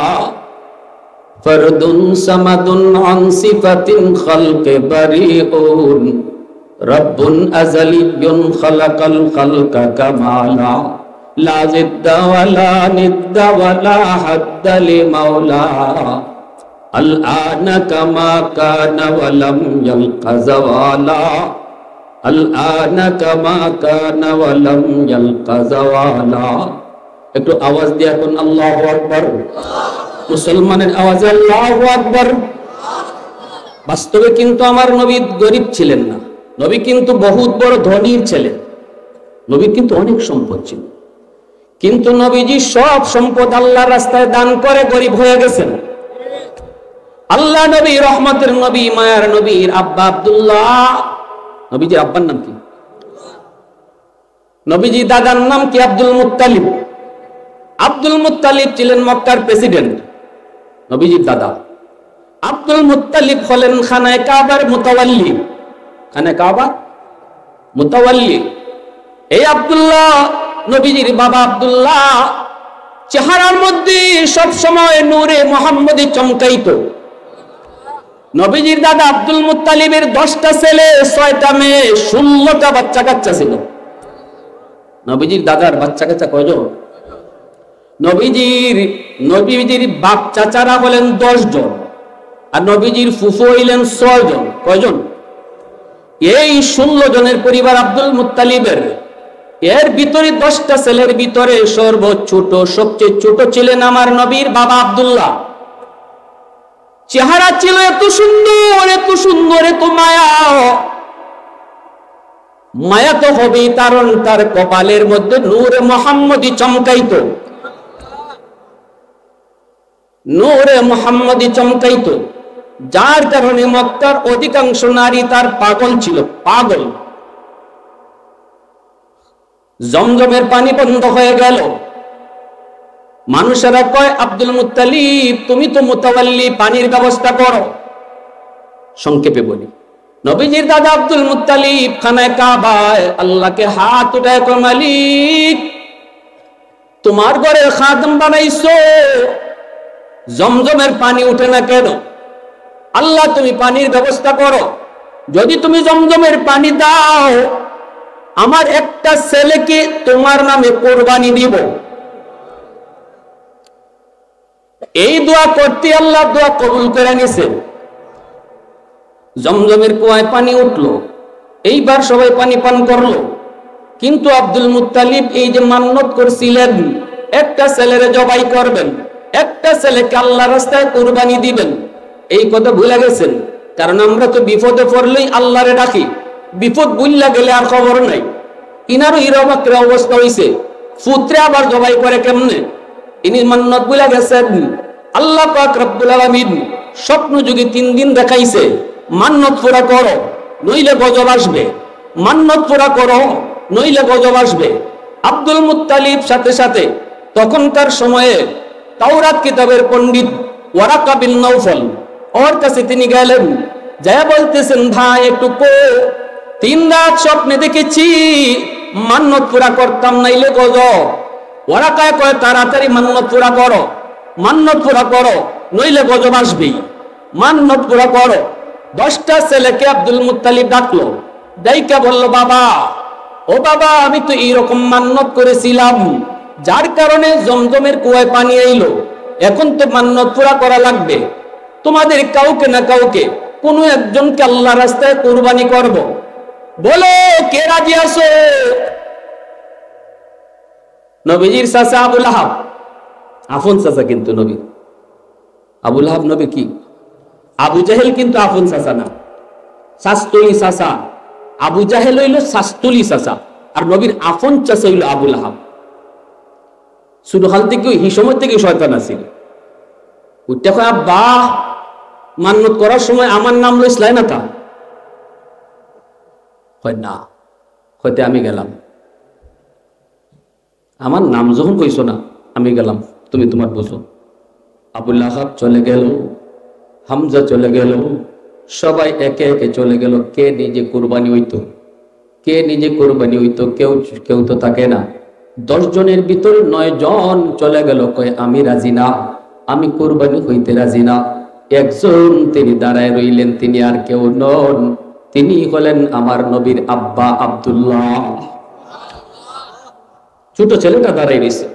ফরদুন সামাদুন আন সিফাতিন খালকে বারিউন, রব্বুন আযালিয়্যুন খালাকাল খালকা কামালা। লা জিদ্দা ওয়ালা নিদ্দা ওয়ালা হাদ্দা লিমাওলা, আল আনা কামা কানা ওয়ালাম ইয়ালকা যাওয়ালা, আল আনা কামা কানা ওয়ালাম ইয়ালকা যাওয়ালা। একটু আওয়াজ দিয়ে এখন আল্লাহু আকবার। মুসলমানের আওয়াজে আল্লাহু আকবার। বাস্তবে কিন্তু আমার নবী গরিব ছিলেন না, নবী কিন্তু বহুত বড় ধনীর ছিলেন। নবীর কিন্তু অনেক সম্পদ ছিল, কিন্তু নবীজি সব সম্পদ আল্লাহর রাস্তায় দান করে গরিব হয়ে গেছেন। আল্লাহ নবী, রহমতের নবী, মায়ার নবীর আব্বা আব্দুল্লাহ। নবীজির আব্বার নাম কি? নবীজি দাদার নাম কি? Abdul Muttalib. আব্দুল মুত্তালিব ছিলেন মক্কার প্রেসিডেন্ট। নবীজির দাদা আব্দুল মুত্তালিব হলেন খানায়ে কাবার মুতাওয়াল্লি। খানায়ে কাবা মুতাওয়াল্লি। এই আব্দুল্লাহ, নবীজির বাবা আব্দুল্লাহ, চেহারার মধ্যে সব সময় নূরে মুহাম্মদী চমকাইতো। নবীজির দাদা আব্দুল মুত্তালিবের 10টা ছেলে, 6টা মেয়ে, 16টা বাচ্চা কাচ্চা ছিল। নবীজির দাদার বাচ্চা কাচ্চা কয়জন? নবীজির বাপ চাচারা হলেন 10 জন, আর নবীজির ফুফু হইলেন 6 জন। কয়জন? এই 16 জনের পরিবার আব্দুল মুত্তালিবের। এর ভিতরে 10টা ছেলের ভিতরে সর্বছোট, সবচেয়ে ছোট ছিলেন আমার নবীর বাবা আব্দুল্লাহ। চেহারা ছিল এত সুন্দর, এত সুন্দর, এত মায়া। মায়া তো হবেই, কারণ তার কপালের মধ্যে নূরে মুহাম্মদী চমকাইতো। নূরে মুহাম্মদী চমকাইতো, যার কারণে মক্কার অধিকাংশ নারী তার পাগল ছিল, পাগল। জমজমের পানি বন্ধ হয়ে গেল। মানুষেরা কয়, আব্দুল মুত্তালিব তুমি তো মুতাওয়াল্লি, পানির ব্যবস্থা করো। সংক্ষেপে বলি, নবীজির দাদা আব্দুল মুত্তালিব খানায়ে কাবায় আল্লাহকে হাত উঠায় কয়, মালিক তোমার ঘরে খাদেম বানাইছো, জমজমের পানি উঠে না কেন? আল্লাহ তুমি পানির ব্যবস্থা করো। যদি তুমি জমজমের পানি দাও, আমার একটা ছেলেকে তোমার নামে কোরবানি দিব। এই দোয়া করতে আল্লাহ দোয়া কবুল করে নিছেন। জমজমের কুয়ায় পানি উঠলো, এইবার সবাই পানি পান করলো। কিন্তু আব্দুল মুত্তালিব এই যে মান্নত করছিলেন একটা ছেলেরে জবাই করবেন, একটা ছেলেকে আল্লাহর রাস্তায় কুরবানি দিবেন, এই কথা ভুলে গেছেন। কারণ আমরা তো বিপদে পড়লেই আল্লাহরে ডাকি, বিপদ ভুললা গেলে আর খবর নাই। ইনারও হিরবাকের অবস্থা হইছে, পুত্রে আবার জবাই করে কেমনে? ইনি মান্নত ভুলে গেছেন। আল্লাহ পাক রব্বুল আলামিন স্বপ্ন যুগে 3 দিন দেখাইছে, মান্নত পুরা করো নইলে গজব আসবে, মান্নত পুরা করো নইলে গজব আসবে। আব্দুল মুত্তালিব সাথে সাথে তখনকার সময়ে তাওরাত কিতাবের পণ্ডিত ওয়ারাকা বিন নওফল ওর কাছে তিনি গেলেন, যা বলতেছেন ভাই একটু 3 রাত স্বপ্নে দেখেছি মান্নত পুরা করতাম নাইলে গজব। ওয়ারাকায় কয় তাড়াতাড়ি মান্নত পুরা করো, মান্নত পুরা করো নইলে গজব আসবেই, মান্নত পুরা করো। 10টা ছেলেকে আব্দুল মুত্তালিব ডাকলো, ডাইকা বলল, বাবা ও বাবা, আমি তো এইরকম মান্নত করেছিলাম যার কারণে জমজমের কুয়ায় পানি এলো, এখন তো মান্নত পুরা করা লাগবে। তোমাদের কাউকে না কাউকে কোনো একজনকে আল্লাহ রাস্তায় কুরবানি করব, বলো কে রাজি আছো? নবীজির চাচা আবুল আহাব, আফন চাচা কিন্তু নবী। আবুল আহাব নবী কি? আবু জাহেল কিন্তু আফন চাচা না, শাস্তুলি চাচা। আবু জাহেল হইল শাস্তুলি চাচা, আর নবীর আফন চাচা হইল আবুল আহাব। শুরু হাল থেকে ওই সময় থেকে শয়তান আছিল। ওইটা কয় আব্বা মান্নত করার সময় আমার নাম লইসলাই না তা? হয় না, হয়তো আমি গেলাম, আমার নাম যখন কইছো না আমি গেলাম, তুমি তোমার বোঝো। আবুল আহাব চলে গেল, হামজা চলে গেল, সবাই একে একে চলে গেল। কে নিজে কুরবানি হইতো? কে নিজে কুরবানি হইতো? কেউ তো থাকে না। 10 জনের ভিতর 9 জন চলে গেল, কয় আমি রাজি না, আমি কুরবানি হইতে রাজি না। একজন তিনি দাঁড়ায় রইলেন, তিনি আর কেউ নন, তিনি হলেন আমার নবীর আব্বা আব্দুল্লাহ। ছোট ছেলেটা দাঁড়ায় রয়েছে,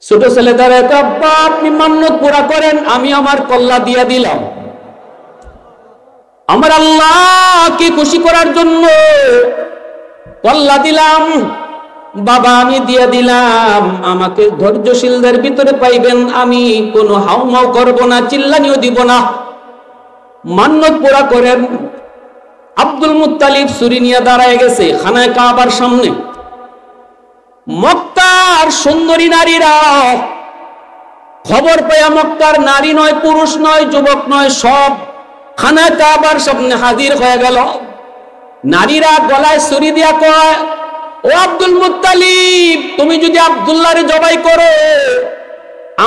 ছোট ছেলে দাঁড়ায়, আব্বা আপনি মান্নত পুরা করেন, আমি আমার কল্লা দিয়া দিলাম আমার আল্লাহকে খুশি করার জন্য কল্লা দিলাম। বাবা আমি দিয়া দিলাম, আমাকে ধৈর্যশীলদের ভিতরে পাইবেন, আমি কোনো হাউমাউ করব না, চিল্লানিও দিব না, মান্নত পুরা করেন। আব্দুল মুত্তালিব ছুরি নিয়ে দাঁড়ায় গেছে খানায় কাবার সামনে। মক্কার সুন্দরী নারীরা খবর পেয়ে, মক্কার নারী নয়, পুরুষ নয়, যুবক নয়, সব খানায় কাবার সামনে হাজির হয়ে গেল। নারীরা গলায় ছুরি দিয়া কয়, ও আব্দুল মুত্তালিব, তুমি যদি আব্দুল্লাহরে জবাই করো,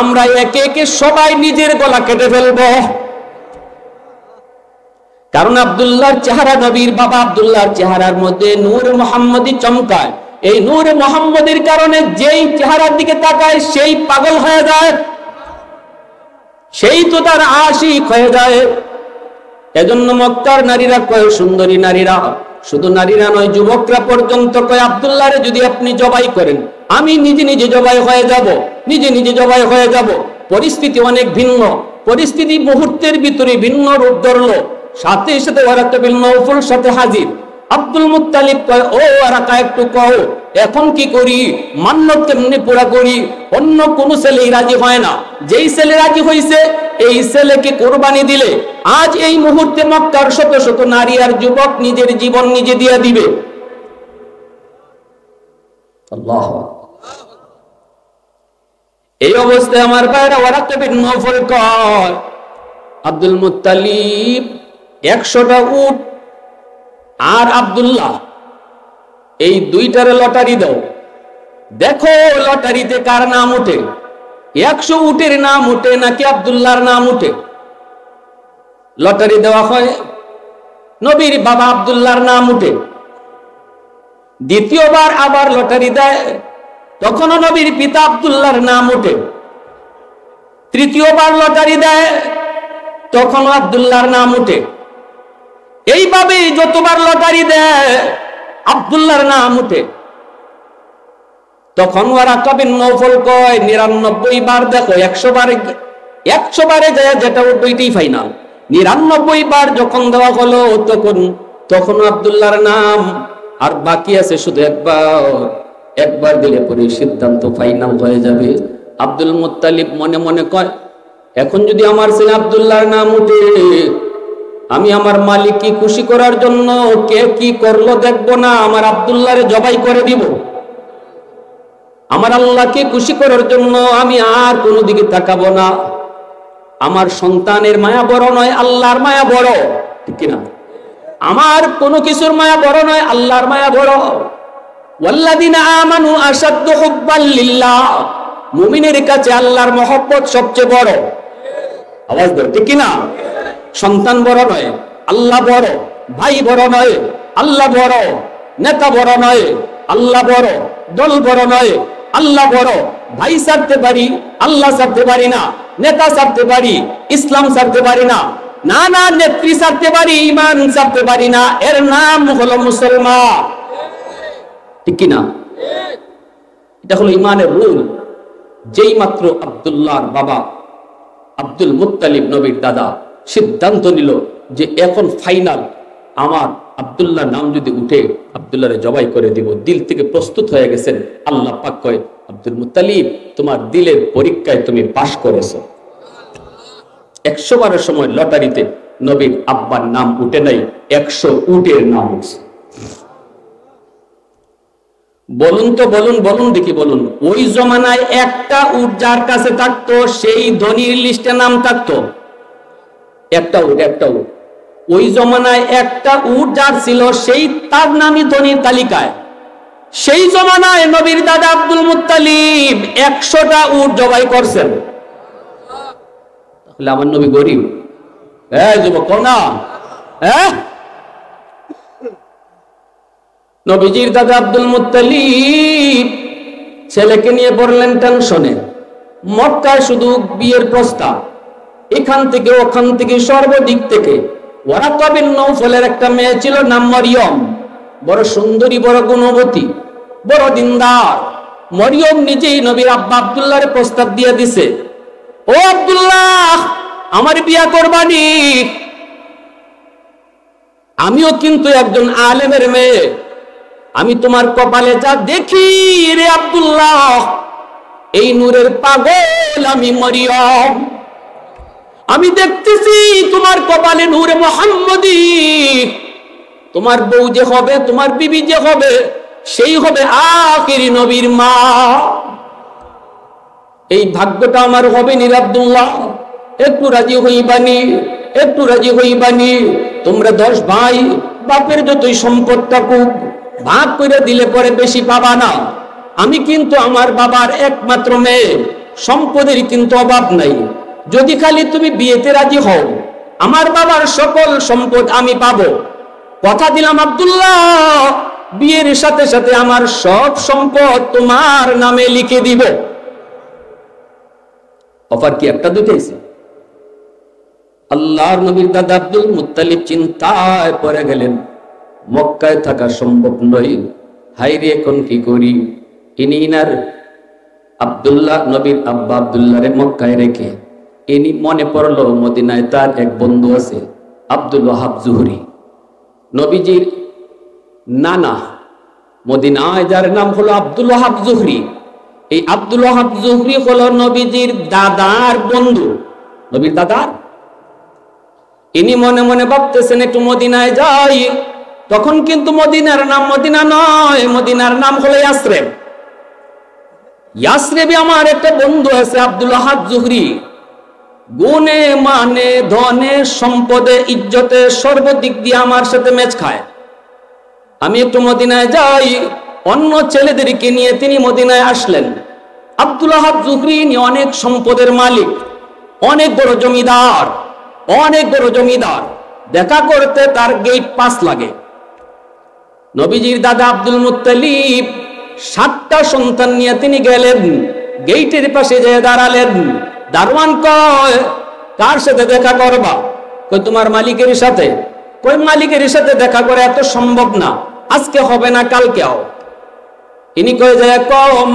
আমরা একে একে সবাই নিজের গলা কেটে ফেলবো। কারণ আব্দুল্লাহর চেহারা, নবীর বাবা আব্দুল্লাহর চেহারার মধ্যে নূর মুহাম্মদী চমকায়। এই নূর মুহাম্মদীর কারণে যেই চেহারার দিকে তাকায় সেই পাগল হয়ে যায়, সেই তো তার আশিক হয়ে যায়। এজন্য মক্কার নারীরা কয়, সুন্দরী নারীরা, শুধু নারীরা নয়, যুবকরা পর্যন্ত কয়, আব্দুল্লাহরে যদি আপনি জবাই করেন, আমি নিজে নিজে জবাই হয়ে যাব, নিজে নিজে জবাই হয়ে যাব। পরিস্থিতি অনেক ভিন্ন, পরিস্থিতি মুহূর্তের ভিতরে ভিন্ন রূপ ধরলো। সাথে সাথে ওয়ারাকা বিন নওফল সাথে হাজির। আব্দুল মুত্তালিব কয়, ও ওয়ারাকা একটু কও এখন কি করি, মান্নত কেমনে পুরা করি? অন্য কোন ছেলেই রাজি হয় না, যেই ছেলে রাজি হইছে এই ছেলেকে কুরবানি দিলে আজ এই মুহূর্তে মক্কার শত শত নারী আর যুবক নিজের জীবন নিজে দিয়ে দিবে। আল্লাহু এই অবস্থায় আমার ভাইরা ওয়ারাকা বিন নওফল কয়, আব্দুল মুত্তালিব 100টা উট আর আব্দুল্লাহ এই দুইটারে লটারি দাও, দেখো লটারিতে কার নাম উঠে, 100 উটের নাম উঠে নাকি আব্দুল্লাহর নাম উঠে। লটারি দেওয়া হয়, নবীর বাবা আব্দুল্লাহর নাম উঠে। দ্বিতীয়বার আবার লটারি দেয়, তখনও নবীর পিতা আব্দুল্লাহর নাম উঠে। তৃতীয়বার লটারি দেয়, তখনও আব্দুল্লাহর নাম উঠে। এইভাবে যতবার লটারি দেয় আব্দুল্লাহর নাম উঠে, তখন ওয়ারাকা বিন নওফল কয় 99 বার দেখো, 100 বারে যায় যেটা উঠবে এটাই ফাইনাল। 99 বার যখন দেওয়া হলো তখন আব্দুল্লাহর নাম আর বাকি আছে শুধু একবার দিলে পরে সিদ্ধান্ত ফাইনাল হয়ে যাবে। আব্দুল মুত্তালিব মনে মনে কয়, এখন যদি আমার ছেলে আব্দুল্লাহর নাম উঠে, আমি আমার মালিককে খুশি করার জন্য কে কি করলো দেখবো না, আমার আব্দুল্লাহরে জবাই করে দিব। আমার আল্লাহকে খুশি করার জন্য আমি আর কোনো দিকে তাকাবো না। আমার সন্তানের মায়া বড় নয়, আল্লাহর মায়া বড়, ঠিক কিনা? আমার কোনো কিছুর মায়া বড় নয়, আল্লাহর মায়া বড়। ওয়াল্লাযিনা আমানু আশাদ্দু হুব্বাল লিল্লাহ, মুমিনের কাছে আল্লাহর মহব্বত সবচেয়ে বড়। আওয়াজ দাও, ঠিক কিনা? সন্তান বড় নয়, আল্লাহ বড়। ভাই বড় নয়, আল্লাহ বড়। নেতা বড় নয়, আল্লাহ বড়। দল বড় নয়, আল্লাহ বড়। ভাই ছাড়তে পারি, আল্লাহ ছাড়তে পারি না। নেতা ছাড়তে পারি, ইসলাম ছাড়তে পারি না। না না, নেত্রী ছাড়তে পারি, ঈমান ছাড়তে পারি না। এর নাম হলো মুসলমান, ঠিক কিনা? এটা হলো ঈমানের রূল। যেই মাত্র আব্দুল্লাহর বাবা আব্দুল মুত্তালিব, নবীর দাদা, সিদ্ধান্ত নিল যে এখন ফাইনাল, আমার আব্দুল্লাহ নাম যদি উঠে আব্দুল্লাহরে জবাই করে দিব, দিল থেকে প্রস্তুত হয়ে গেছেন। আল্লাহ পাক কয়, আব্দুল মুত্তালিব, তোমার দিলের পরীক্ষায় তুমি পাশ করেছো। 100 বারের সময় লটারিতে নবীর আব্বার নাম উঠে নাই, 100 উটের নাম উঠছে। বলুন তো, বলুন দেখি, বলুন। ওই জমানায় একটা উট যার কাছে থাকতো সেই ধনীর লিস্টে নাম থাকতো। একটা উট। ওই জমানায় একটা উট যার ছিল সেই তার নামই ধনীর তালিকায়। সেই জমানায় নবীর দাদা আব্দুল মুত্তালিব 100টা উট জবাই করছেন। তাহলে আমার নবী গরিব? যুবক না, নবীজির দাদা আব্দুল মুত্তালিব ছেলেকে নিয়ে পড়লেন টেনশনে। মক্কায় শুধু বিয়ের প্রস্তাব, এখান থেকে ওখান থেকে সর্বদিক থেকে। ওয়ারাকা বিন নওফলের একটা মেয়ে ছিল, নাম মরিয়ম। বড় সুন্দরী, বড় গুণবতী, বড় দিনদার। মরিয়ম নিজেই নবীর আব্বা আব্দুল্লাহর প্রস্তাব দিয়ে দিছে, ও আব্দুল্লাহ, আমার বিয়া করবানি? আমিও কিন্তু একজন আলেমের মেয়ে, আমি তোমার কপালে যা দেখি রে আব্দুল্লাহ, এই নূরের পাগল আমি মরিয়ম। আমি দেখতেছি তোমার কপালে নূরে মুহাম্মদী। তোমার বউ যে হবে, তোমার বিবি যে হবে, সেই হবে আখিরি নবীর মা। এই ভাগ্যটা আমার হবে নি আব্দুল্লাহ, একটু রাজি হইবানি। তোমরা 10 ভাই, বাপের যতই সম্পদ থাকুক ভাগ করে দিলে পরে বেশি পাবা না। আমি কিন্তু আমার বাবার একমাত্র মেয়ে, সম্পদের কিন্তু অভাব নাই। যদি খালি তুমি বিয়েতে রাজি হও, আমার বাবার সকল সম্পদ আমি পাবো। কথা দিলাম আব্দুল্লাহ, বিয়ের সাথে সাথে আমার সব সম্পদ তোমার নামে লিখে দিব। অফার কি একটা দুইটাইছে? আল্লাহর নবীর দাদা আব্দুল মুত্তালিব চিন্তায় পড়ে গেলেন। মক্কায় থাকা সম্ভব নয়, হাইরে এখন কি করি? ইনার আব্দুল্লাহ, নবীর আব্বা আব্দুল্লাহরে মক্কায় রেখে ইনি মনে পড়লো মদিনায় তার এক বন্ধু আছে, আব্দুল ওয়াহাব জুহরি, নবীজির নানা। মদিনায় যার নাম হলো আব্দুল ওয়াহাব জুহরি। এই আব্দুল ওয়াহাব জুহরি হলো নবীজির দাদার বন্ধু, নবীর দাদার। ইনি মনে মনে ভাবতেছেন একটু মদিনায় যাই। তখন কিন্তু মদিনার নাম মদিনা নয়, মদিনার নাম হলো ইয়াসরেব। ইয়াসরেবে আমার একটা বন্ধু আছে আব্দুল ওয়াহাব জুহরি, গুণে মানে ধনে সম্পদে ইজ্জতে সর্বদিক দিয়ে আমার সাথে ম্যাচ খায়। আমি একটু মদিনায় যাই। অন্য ছেলেদেরকে নিয়ে তিনি মদিনায় আসলেন। আব্দুল ওয়াহাব জুহরি অনেক সম্পদের মালিক, অনেক বড় জমিদার, দেখা করতে তার গেট পাস লাগে। নবীজির দাদা আব্দুল মুত্তালিব 7টা সন্তান নিয়ে তিনি গেলেন, গেটের পাশে যেয়ে দাঁড়ালেন। দারোয়ান কয়, কার সাথে দেখা করবা? কই তোমার মালিকের সাথে। কই মালিকের সাথে দেখা করে এত সম্ভব না, আজকে হবে না কালকেও। ইনি কয়ে যায়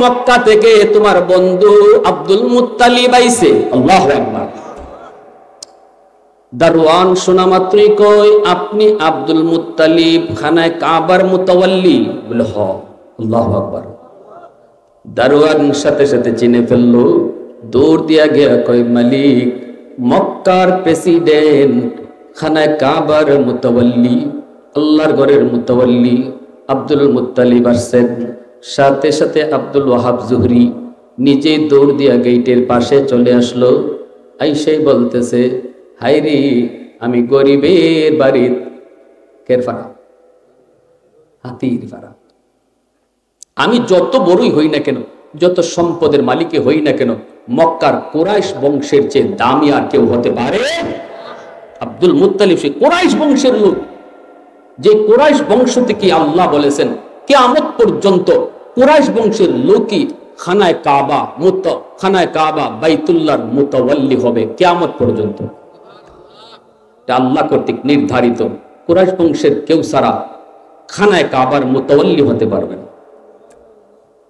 মক্কা থেকে তোমার বন্ধু আব্দুল মুত্তালিব আইছে। আল্লাহু আকবার। দারওয়ান শোনা মাত্রই কয় আপনি আব্দুল মুত্তালিব খানায় কাবার মুতাওয়াল্লি? বলে হ। আল্লাহু আকবার। দারওয়ান সাথে সাথে চিনে ফেললো, দৌড় দিয়া গিয়া কয় মালিক, মক্কার প্রেসিডেন্ট, খানায় কাবার মুতাওয়াল্লি, আল্লাহর ঘরের মুতাওয়াল্লি আব্দুল মুত্তালিব আসছেন। সাথে সাথে আব্দুল ওয়াহাব জুহরি নিজেই দৌড় দিয়া গেটের পাশে চলে আসলো। আইসাই বলতেছে, হাইরে আমি গরিবের বাড়ির কের ফাড়া, হাতির ফাড়া। আমি যত বড়ই হই না কেন, যত সম্পদের মালিকে হই না কেন, মক্কার কুরাইশ বংশের চেয়ে দামি আর কেউ হতে পারে? আব্দুল মুত্তালিব সে কুরাইশ বংশের লোক, যে কুরাইশ বংশ থেকে আল্লাহ বলেছেন কিয়ামত পর্যন্ত কুরাইশ বংশের লোকই খানায় কাবা বাইতুল্লাহর মুতাওয়াল্লি হবে কিয়ামত পর্যন্ত। আল্লাহ কর্তৃক নির্ধারিত। কুরাইশ বংশের কেউ সারা খানায় কাবার মুতাওয়াল্লি হতে পারবে না।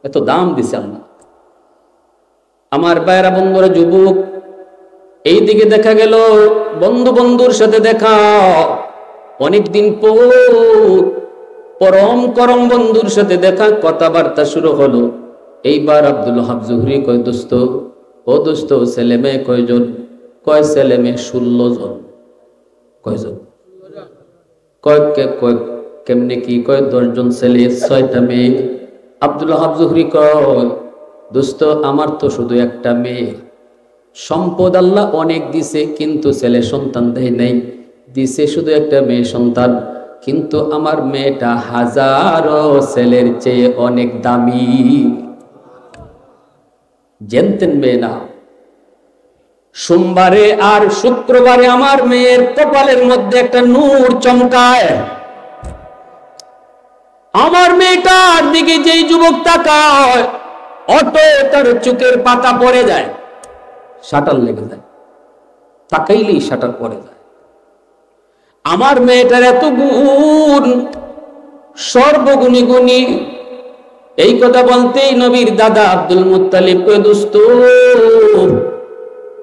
এত দাম দিছে আল্লাহ। আমার ভাইরা বন্ধুরা, যুবক, এই দিকে দেখা গেল বন্ধুর সাথে দেখা, অনেকদিন পর পরম করম বন্ধুর সাথে দেখা, কথাবার্তা শুরু হলো। এইবার আব্দুল ওয়াহাব জুহরি কয়, দোস্ত, ও দোস্ত, ছেলে মেয়ে কয়জন? কয় ছেলে মেয়ে 16 জন। কয়জন? কয় কেমনে কি? কয় 10 জন ছেলে 6টা মেয়ে। আব্দুল ওয়াহাব জুহরি কয়, দোস্ত, আমার তো শুধু একটা মেয়ে। সম্পদ আল্লাহ অনেক দিছে, কিন্তু ছেলে সন্তান দেয় নাই। দিছে শুধু একটা মেয়ে সন্তান, কিন্তু আমার মেয়েটা হাজারো ছেলের চেয়ে অনেক দামি। জানতেন মেয়ে না? সোমবারে আর শুক্রবারে আমার মেয়ের কপালের মধ্যে একটা নূর চমকায়। আমার মেয়েটার দিকে যেই যুবক তাকায়, অটো তার চোখের পাতা পড়ে যায়, শাটার লেগে যায়, তাকাইলেই শাটার পড়ে যায়। আমার মেয়েটার এত গুণ, সর্বগুণী গুণী। এই কথা বলতেই নবীর দাদা আব্দুল মুত্তালিব কয়, দোস্ত,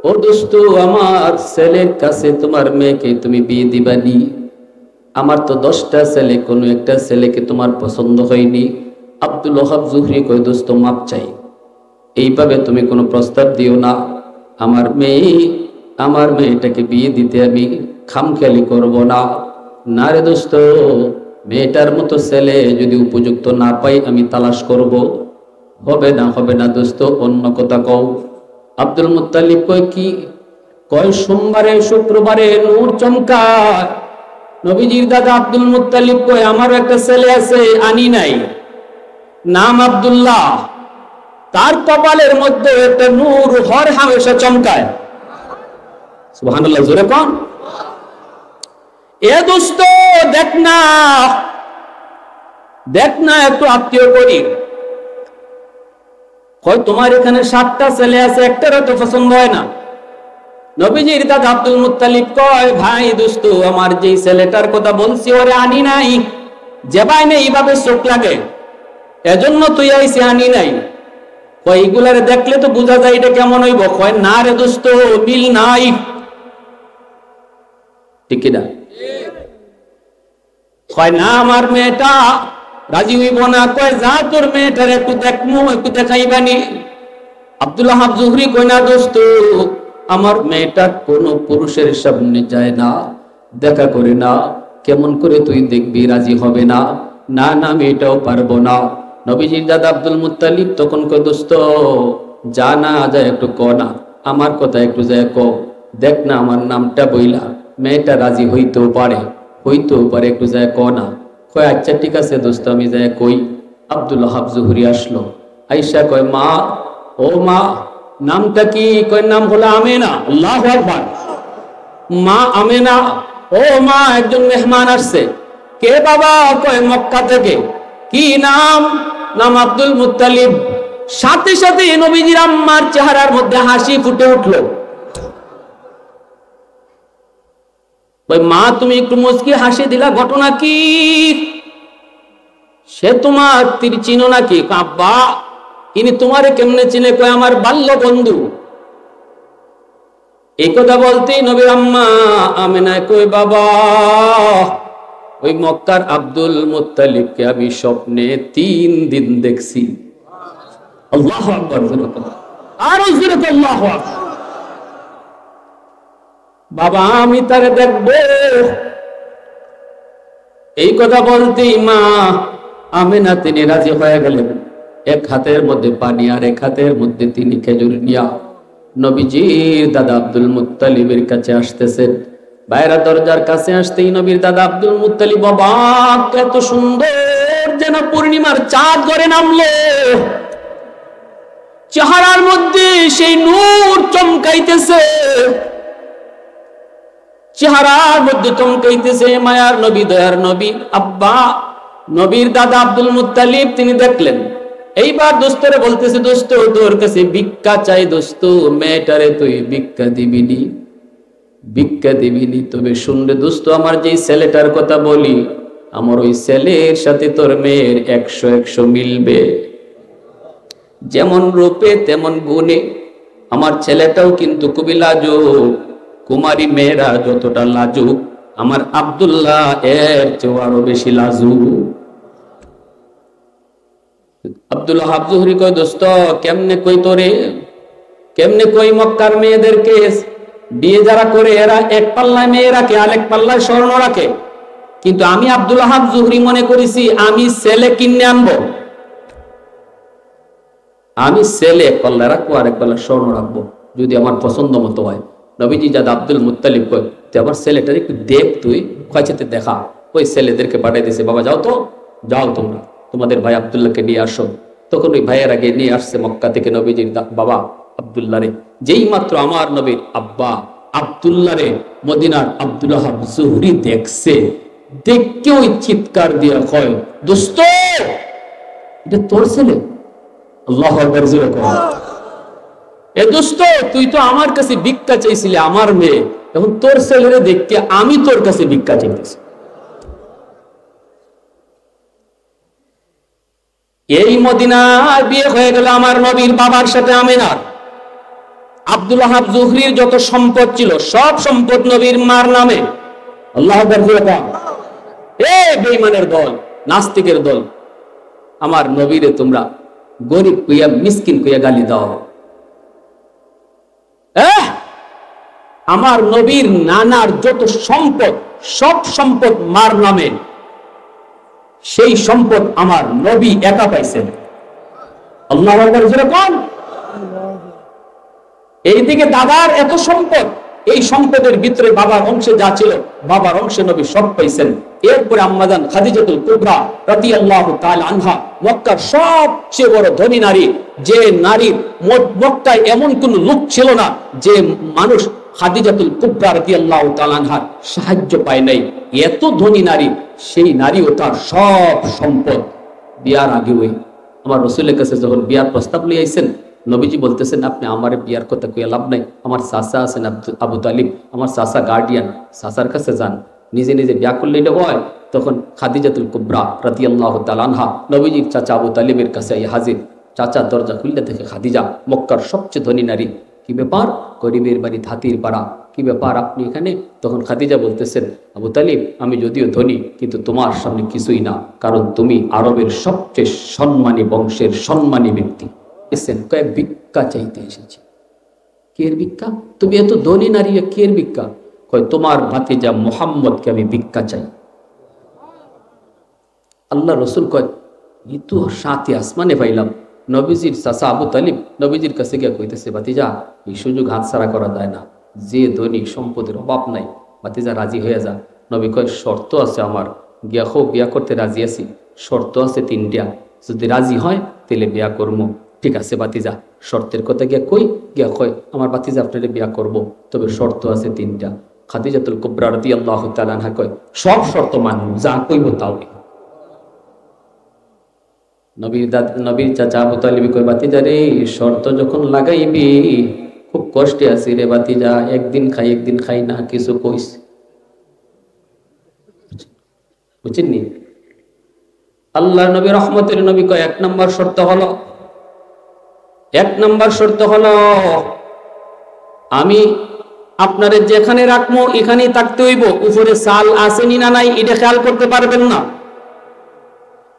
ও দোস্ত, আমার ছেলের কাছে তোমার মেয়েকে তুমি বিয়ে দিবানি? আমার তো 10টা ছেলে, কোনো একটা ছেলেকে তোমার পছন্দ হয়নি। আব্দুল ওয়াহাব জুহরি কয়, দোস্ত, মাপ চাই, এইভাবে তুমি কোনো প্রস্তাব দিও না। আমার মেয়েটাকে বিয়ে দিতে আমি খামখেয়ালি করব না। না রে দোস্ত, মেয়েটার মতো ছেলে যদি উপযুক্ত না পাই আমি তালাশ করব। হবে না দোস্ত, অন্য কথা কও। আব্দুল মুত্তালিব কয়, কি? কয় সোমবারে শুক্রবারে নূর চমকায়। নবীজির দাদা আব্দুল মুত্তালিব কয়, আমারও একটা ছেলে আছে, আনি নাই, নাম আব্দুল্লাহ, তার কপালের মধ্যে একটা নূর হর হামেশা চমকায়। সুবহানাল্লাহ, জোরে কোন। এ দোস্ত, দেখ না একটু আত্মীয় করি। কয়, তোমার এখানে 7টা ছেলে আছে, একটারও তো পছন্দ হয় না। নবীজির দাদা আব্দুল মুত্তালিব কয়, ভাই দোস্ত, আমার যেই ছেলেটার কথা বলছি ওরে আনি নাই, যেবাই নেই এইভাবে চোখ লাগে, এজন্য তুই আইসি, আনি নাই। কয়, এইগুলারে দেখলে তো বোঝা যায় এটা কেমন হইব। কয়, না রে দোস্ত, মিল নাই। ঠিক না? কয়, না, আমার মেয়েটা রাজি হইব না। কয়, যা তোর মেয়েটার একটু দেখমু, একটু দেখাইবানি। আব্দুল ওয়াহাব জুহরি কয়, না দোস্ত, আমার মেয়েটা কোন পুরুষের সামনে যায় না, দেখা করে না, কেমন করে তুই দেখবি? রাজি হবে না। না, আমি এটাও পারবো না। নবীজির দাদা আব্দুল মুত্তালিব তখন কয়, দোস্ত, যা না যায় একটু ক না, আমার কথা একটু যায় ক, দেখ না আমার নামটা বইলা, মেয়েটা রাজি হইতেও পারে, একটু যায় ক না। কয়, আচ্ছা ঠিক আছে দোস্ত, আমি যায় কই। আব্দুল ওয়াহাব জুহরি আসলো, আইসা কয়, মা, ও মা, নামটা কি? কয়, নাম হলো আমেনা। আল্লাহু আকবার। মা আমেনা, ও মা, একজন মেহমান আসছে। কে বাবা? কয়, মক্কা থেকে। কি নাম? নাম আব্দুল মুত্তালিব। সাথে সাথে নবীজির আম্মার চেহারার মধ্যে হাসি ফুটে উঠল। ওই মা তুমি একটু মুচকি হাসি দিলা, ঘটনা কি? সে তোমার তীর চিনো নাকি? আব্বা ইনি তোমারে কেমনে চিনে? কয় আমার বাল্য বন্ধু। এই কথা বলতেই নবীর আম্মা আমেনা কই বাবা ওই মক্কার আব্দুল মুত্তালিবকে আমি স্বপ্নে 3 দিন দেখছি। আল্লাহু আকবার। আর আল্লাহু আকবার। বাবা আমি তারে দেখবো। এই কথা বলতেই মা আমেনা তিনি রাজি হয়ে গেলেন। এক হাতের মধ্যে পানি আর এক হাতের মধ্যে তিনি খেজুর নিয়া নবীজির দাদা আব্দুল মুত্তালিবের কাছে আসতেছেন। বাইরা দরজার কাছে আসতেই নবীর দাদা আব্দুল মুত্তালিব অবাক, এত সুন্দর যেন পূর্ণিমার চাঁদ করে নামলো। চেহারার মধ্যে সেই নূর চমকাইতেছে, চেহারার মধ্যে চমকাইতেছে। মায়ার নবী, দয়ার নবী আব্বা নবীর দাদা আব্দুল মুত্তালিব তিনি দেখলেন। এইবার দোস্তরে বলতেছে, দোস্ত তোর কাছে ভিক্ষা চাই। দোস্ত মেয়েটারে তুই ভিক্ষা দিবিনি, ভিক্ষা দিবিনি। তবে শুনলে দোস্ত আমার যেই ছেলেটার কথা বলি, আমার ওই ছেলের সাথে তোর মেয়ের 100 মিলবে। যেমন রূপে তেমন গুণে আমার ছেলেটাও কিন্তু খুবই লাজুক। কুমারী মেয়েরা যতটা লাজুক, আমার আব্দুল্লাহ এর চেয়ে আরো বেশি লাজুক। আব্দুল ওয়াহাব জুহরি কয় দোস্ত কেমনে কই তোরে, কেমনে কই মক্কার মেয়েদেরকে বিয়ে যারা করে এরা এক পাল্লায় মেয়ে রাখে আর এক পাল্লায় স্বর্ণ রাখে, কিন্তু আমি আব্দুল ওয়াহাব জুহরি মনে করেছি আমি ছেলে কিনে আনবো, আমি ছেলে এক পাল্লায় রাখবো আর এক পাল্লায় স্বর্ণ রাখবো যদি আমার পছন্দ মতো হয়। নবীজি দাদা আব্দুল মুত্তালিব কয় তুই আমার ছেলেটার একটু দেখ, তুই খয়চাতে দেখা। ওই ছেলেদেরকে পাঠাই দিয়েছে, বাবা যাও তো, যাও তোমরা তোমাদের ভাই আব্দুল্লাহকে নিয়ে আসো। তখন ওই ভাইয়ের আগে নিয়ে আসছে মক্কা থেকে নবীজির বাবা আব্দুল্লাহ রে। যেই মাত্র আমার নবীর আব্বা আব্দুল্লাহ রে মদিনার আব্দুল ওয়াহাব জুহরি দেখছে, দেখকে ওই চিৎকার দিয়ে কয় দোস্ত এটা তোর ছেলে। আল্লাহু আকবার জোরে কয়, এ দোস্ত তুই তো আমার কাছে ভিক্ষা চাইছিলি আমার মেয়ে, এখন তোর ছেলেরে দেখতে আমি তোর কাছে ভিক্ষা চাইতেছি। এই মদিনায় বিয়ে হয়ে গেল আমার নবীর বাবার সাথে আমেনার। আব্দুল ওয়াহাব জুহরির যত সম্পদ ছিল সব সম্পদ নবীর মার নামে। আল্লাহু আকবার জোরে কয়, এ বেঈমানের দল, নাস্তিকের দল, আমার নবীরে তোমরা গরিব কইয়া মিসকিন কইয়া গালি দাও। আমার নবীর নানার যত সম্পদ সব সম্পদ মার নামে, সেই সম্পদ আমার নবী একা পাইছেন। আল্লাহু আকবার জোরে কোন। এইদিকে দাদার এত সম্পদ, এই সম্পদের ভিতরে বাবার অংশে যা ছিল বাবার অংশে নবী সব পাইছেন। এরপরে আম্মাজান খাদিজাতুল কুবরা রাদিয়াল্লাহু তাআলা আনহা মক্কার সবচেয়ে বড় ধনী নারী, যে নারীর মক্কায় এমন কোন লোক ছিল না যে মানুষ খাদিজাতুল কুবরা রাদিয়াল্লাহু তাআলা আনহার সাহায্য পায় নাই। এত ধনী নারী, সেই নারীও তার সব সম্পদ বিয়ার আগে ওই আমার রাসূলের কাছে যখন বিয়ার প্রস্তাব নিয়ে আইছেন, নবীজি বলতেছেন আপনি আমার বিয়ার কথা কইয়া লাভ নাই, আমার চাচা আছেন আবু তালিব, আমার চাচা গার্ডিয়ান, চাচার কাছে যান, নিজে নিজে বিয়া করলে এটা হয়। তখন খাদিজাতুল কুবরা রাদিয়াল্লাহু তাআলা আনহা নবীজির চাচা আবু তালিবের কাছে হাজির। চাচা দরজা খুললে দেখে খাদিজা মক্কার সবচেয়ে ধনী নারী। কি ব্যাপার, গরিবের বাড়ি ধাতির পাড়া, কি ব্যাপার আপনি এখানে? তখন খাদিজা বলতেছেন আবু তালিব আমি যদিও ধনী কিন্তু তোমার সামনে কিছুই না, কারণ তুমি আরবের সবচেয়ে সম্মানী বংশের সম্মানী ব্যক্তি। এসেন কয়েক ভিক্ষা চাইতে এসেছি। কের ভিক্ষা? তুমি এত ধনী নারী, কের ভিক্ষা? কয় তোমার ভাতিজা মুহাম্মদকে আমি ভিক্ষা চাই। আল্লাহ রসুল কয় ই তো সাথে আসমানে পাইলাম। নবীজির চাচা আবু তালিব নবীজির কাছে গিয়ে কইতেছে ভাতিজা এই সুযোগ হাতছাড়া করা যায় না, যে ধনী সম্পদের অভাব নাই, ভাতিজা রাজি হয়ে যা। নবী কয় শর্ত আছে আমার, গিয়া খো বিয়া করতে রাজি আছি, শর্ত আছে 3টা, যদি রাজি হয় তাহলে বিয়া করবো। ঠিক আছে ভাতিজা, শর্তের কথা গিয়া কই, গিয়া কয় আমার ভাতিজা আপনারে বিয়া করব, তবে শর্ত আছে 3টা। খাদিজাতুল কুবরা রাদিয়াল্লাহু তাআলা আনহা কয় সব শর্ত মানব, যা কইব তাও। নবীর চাচা আবু তালিব কয় ভাতিজা রে শর্ত যখন লাগাইবি খুব কষ্টে আছি রে ভাতিজা, একদিন খাই না, কিছু কইস। বুঝছেননি? আল্লাহ নবী রহমতের নবী কয় এক নম্বর শর্ত হলো আমি আপনারে যেখানে রাখবো এখানেই থাকতে হইব, উপরে সাল আসেনি না নাই এটা খেয়াল করতে পারবেন না।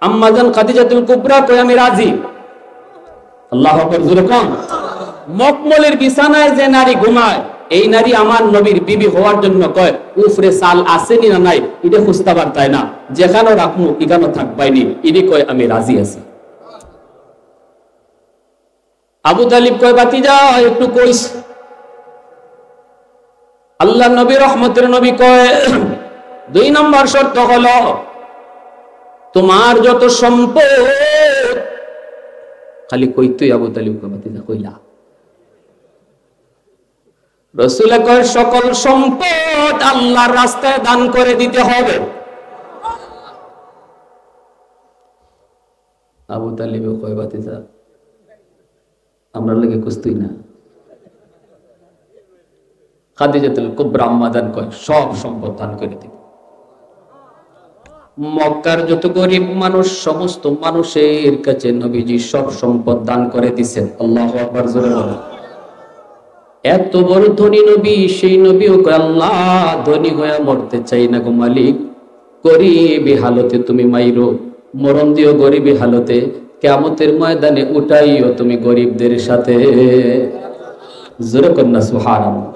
আম্মাজান খাদিজাতুল কুবরা কয় আমি রাজি। আল্লাহু আকবার, জোরে কোন। মকমলের বিছানায় যে নারী ঘুমায় এই নারী আমার নবীর বিবি হওয়ার জন্য কয় উপরে সাল আসেনি না নাই এটা খুঁজতে পারতাই না, যেখানে রাখবো এখানে থাকবাইনি, ইনি কয় আমি রাজি আছি। আবু তালিব কয় বাতিজা একটু কইস। আল্লাহ নবী রহমতের নবী কয় 2 নম্বর শর্ত হলো তোমার যত সম্পদ, খালি কইতুই আবু তালিব কয় বাতিজা কইলা। রাসূল কয় সকল সম্পদ আল্লাহর রাস্তায় দান করে দিতে হবে। আবু তালিব কয় বাতিজা আমরা লাগে কুস্তুই না। খাদিজাতুল কুবরা আম্মাজান কয় সব সম্পদ দান করে দিবে। মক্কার যত গরিব মানুষ সমস্ত মানুষের কাছে নবীজি সব সম্পদ দান করে দিয়েছেন। আল্লাহু আকবার, জোরে বলেন। এত বড় ধনী নবী, সেই নবীও কয় আল্লাহ ধনী হয়ে মরতে চাই না গো মালিক, গরিবী হালতে তুমি মাইরো, মরণ দিও গরিবী হালতে, কিয়ামতের ময়দানে উঠাইও তুমি গরিবদের সাথে। জোরে কন্যা সুবহানাল্লাহ।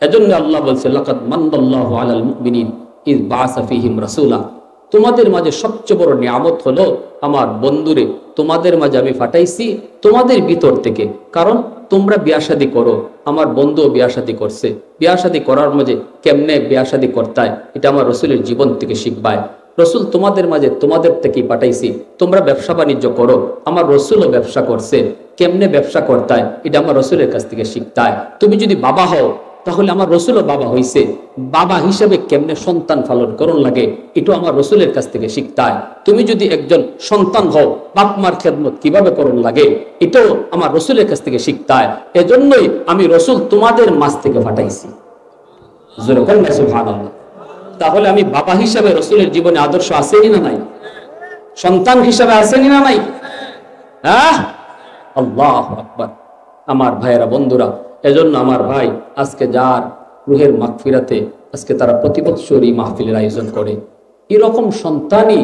এজন্য আল্লাহ বলছে লাকাদ মান্নাল্লাহু আলাল মুমিনিন ইয বাআসা ফীহিম রাসূলা। তোমাদের মাঝে সবচেয়ে বড় নিয়ামত হলো আমার বন্ধুরে তোমাদের মাঝে আমি পাঠাইছি তোমাদের ভিতর থেকে, কারণ তোমরা বিয়া শাদী করো, আমার বন্ধুও বিয়া শাদী করছে, বিয়া শাদী করার মাঝে কেমনে বিয়া শাদী করতায় এটা আমার রাসূলের জীবন থেকে শিখবায়। রাসূল তোমাদের মাঝে তোমাদের থেকেই পাঠাইছি, তোমরা ব্যবসা বাণিজ্য করো, আমার রাসূলও ব্যবসা করছে, কেমনে ব্যবসা করতায় এটা আমার রাসূলের কাছ থেকে শিখতায়। তুমি যদি বাবা হও তাহলে আমার রাসূলও বাবা হইছে, বাবা হিসেবে কেমনে সন্তান পালন করণ লাগে এটা আমার রাসূলের কাছ থেকে শিখতায়। তুমি যদি একজন সন্তান হও বাপ মার খেদমত কিভাবে করণ লাগে এটাও আমার রাসূলের কাছ থেকে শিখতায়। এজন্যই আমি রাসূল তোমাদের মাঝ থেকে পাঠাইছি। জোরে বলেন সুবহানাল্লাহ। তাহলে আমি বাবা হিসেবে রাসূলের জীবনে আদর্শ আসেনি না নাই? সন্তান হিসেবে আসেনি না নাই? হ্যাঁ, আল্লাহু আকবার। আমার ভাইয়েরা, বন্ধুরা, এজন্য আমার ভাই আজকে যার রুহের মাগফিরাতে আজকে তারা প্রতি বৎসরই মাহফিলের আয়োজন করে, এরকম সন্তানই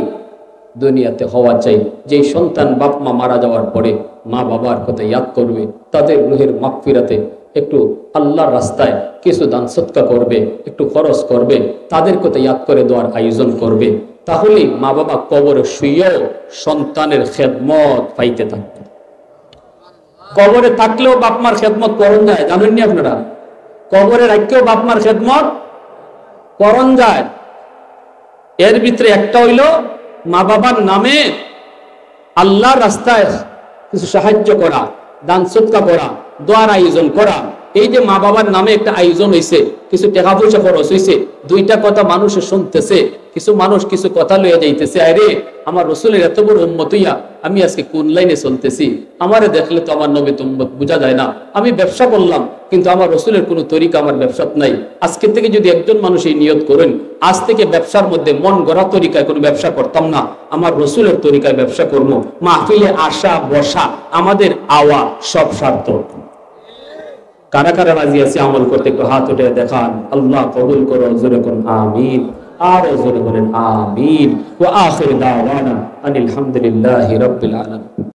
দুনিয়াতে হওয়া চাই, যেই সন্তান বাপ মা মারা যাওয়ার পরে মা বাবার কথা ইয়াদ করবে, তাদের রুহের মাগফিরাতে একটু আল্লাহর রাস্তায় কিছু দান সদকা করবে, একটু খরচ করবে, তাদের কথা ইয়াদ করে দেওয়ার আয়োজন করবে, তাহলে মা বাবা কবরে শুয়েও সন্তানের খেদমত পাইতে থাকবে। কবরে থাকলেও বাপমার খেদমত করণ যায়, জানেননি আপনারা? কবরে রাখলেও বাপমার খেদমত করণ যায়। এর ভিতরে একটা হইল মা বাবার নামে আল্লাহর রাস্তায় কিছু সাহায্য করা, দান সদকা করা, দোয়ার আয়োজন করা। এই যে মা বাবার নামে একটা আয়োজন হয়েছে, কিছু টাকা পয়সা খরচ হয়েছে, দুইটা কথা মানুষে শুনতেছে, কিছু মানুষ কিছু কথা লইয়া যাইতেছে, আরে আমার রাসূলের এত বড় উম্মত হইয়া আমি আজকে কোন লাইনে চলতেছি, আমারে দেখলে তো আমার নবী উম্মত বোঝা যায় না। আমি ব্যবসা করলাম কিন্তু আমার রাসূলের কোনো তরিকা আমার ব্যবসাত নাই। আজকে থেকে যদি একজন মানুষ এই নিয়ত করেন আজ থেকে ব্যবসার মধ্যে মন গড়া তরিকায় কোনো ব্যবসা করতাম না, আমার রাসূলের তরিকায় ব্যবসা করবো, মাহফিলে আসা বসা আমাদের আওয়া সব সার্থক। কারা কারা রাজি আছে আমল করতে একটু হাত উঠে দেখান। আল্লাহ কবুল করো, জোরে করুন আমিন, আর জোরে বলেন আমিন। ওয়া আখির দাওয়ানা আনিল হামদুলিল্লাহি রাব্বিল আলামিন।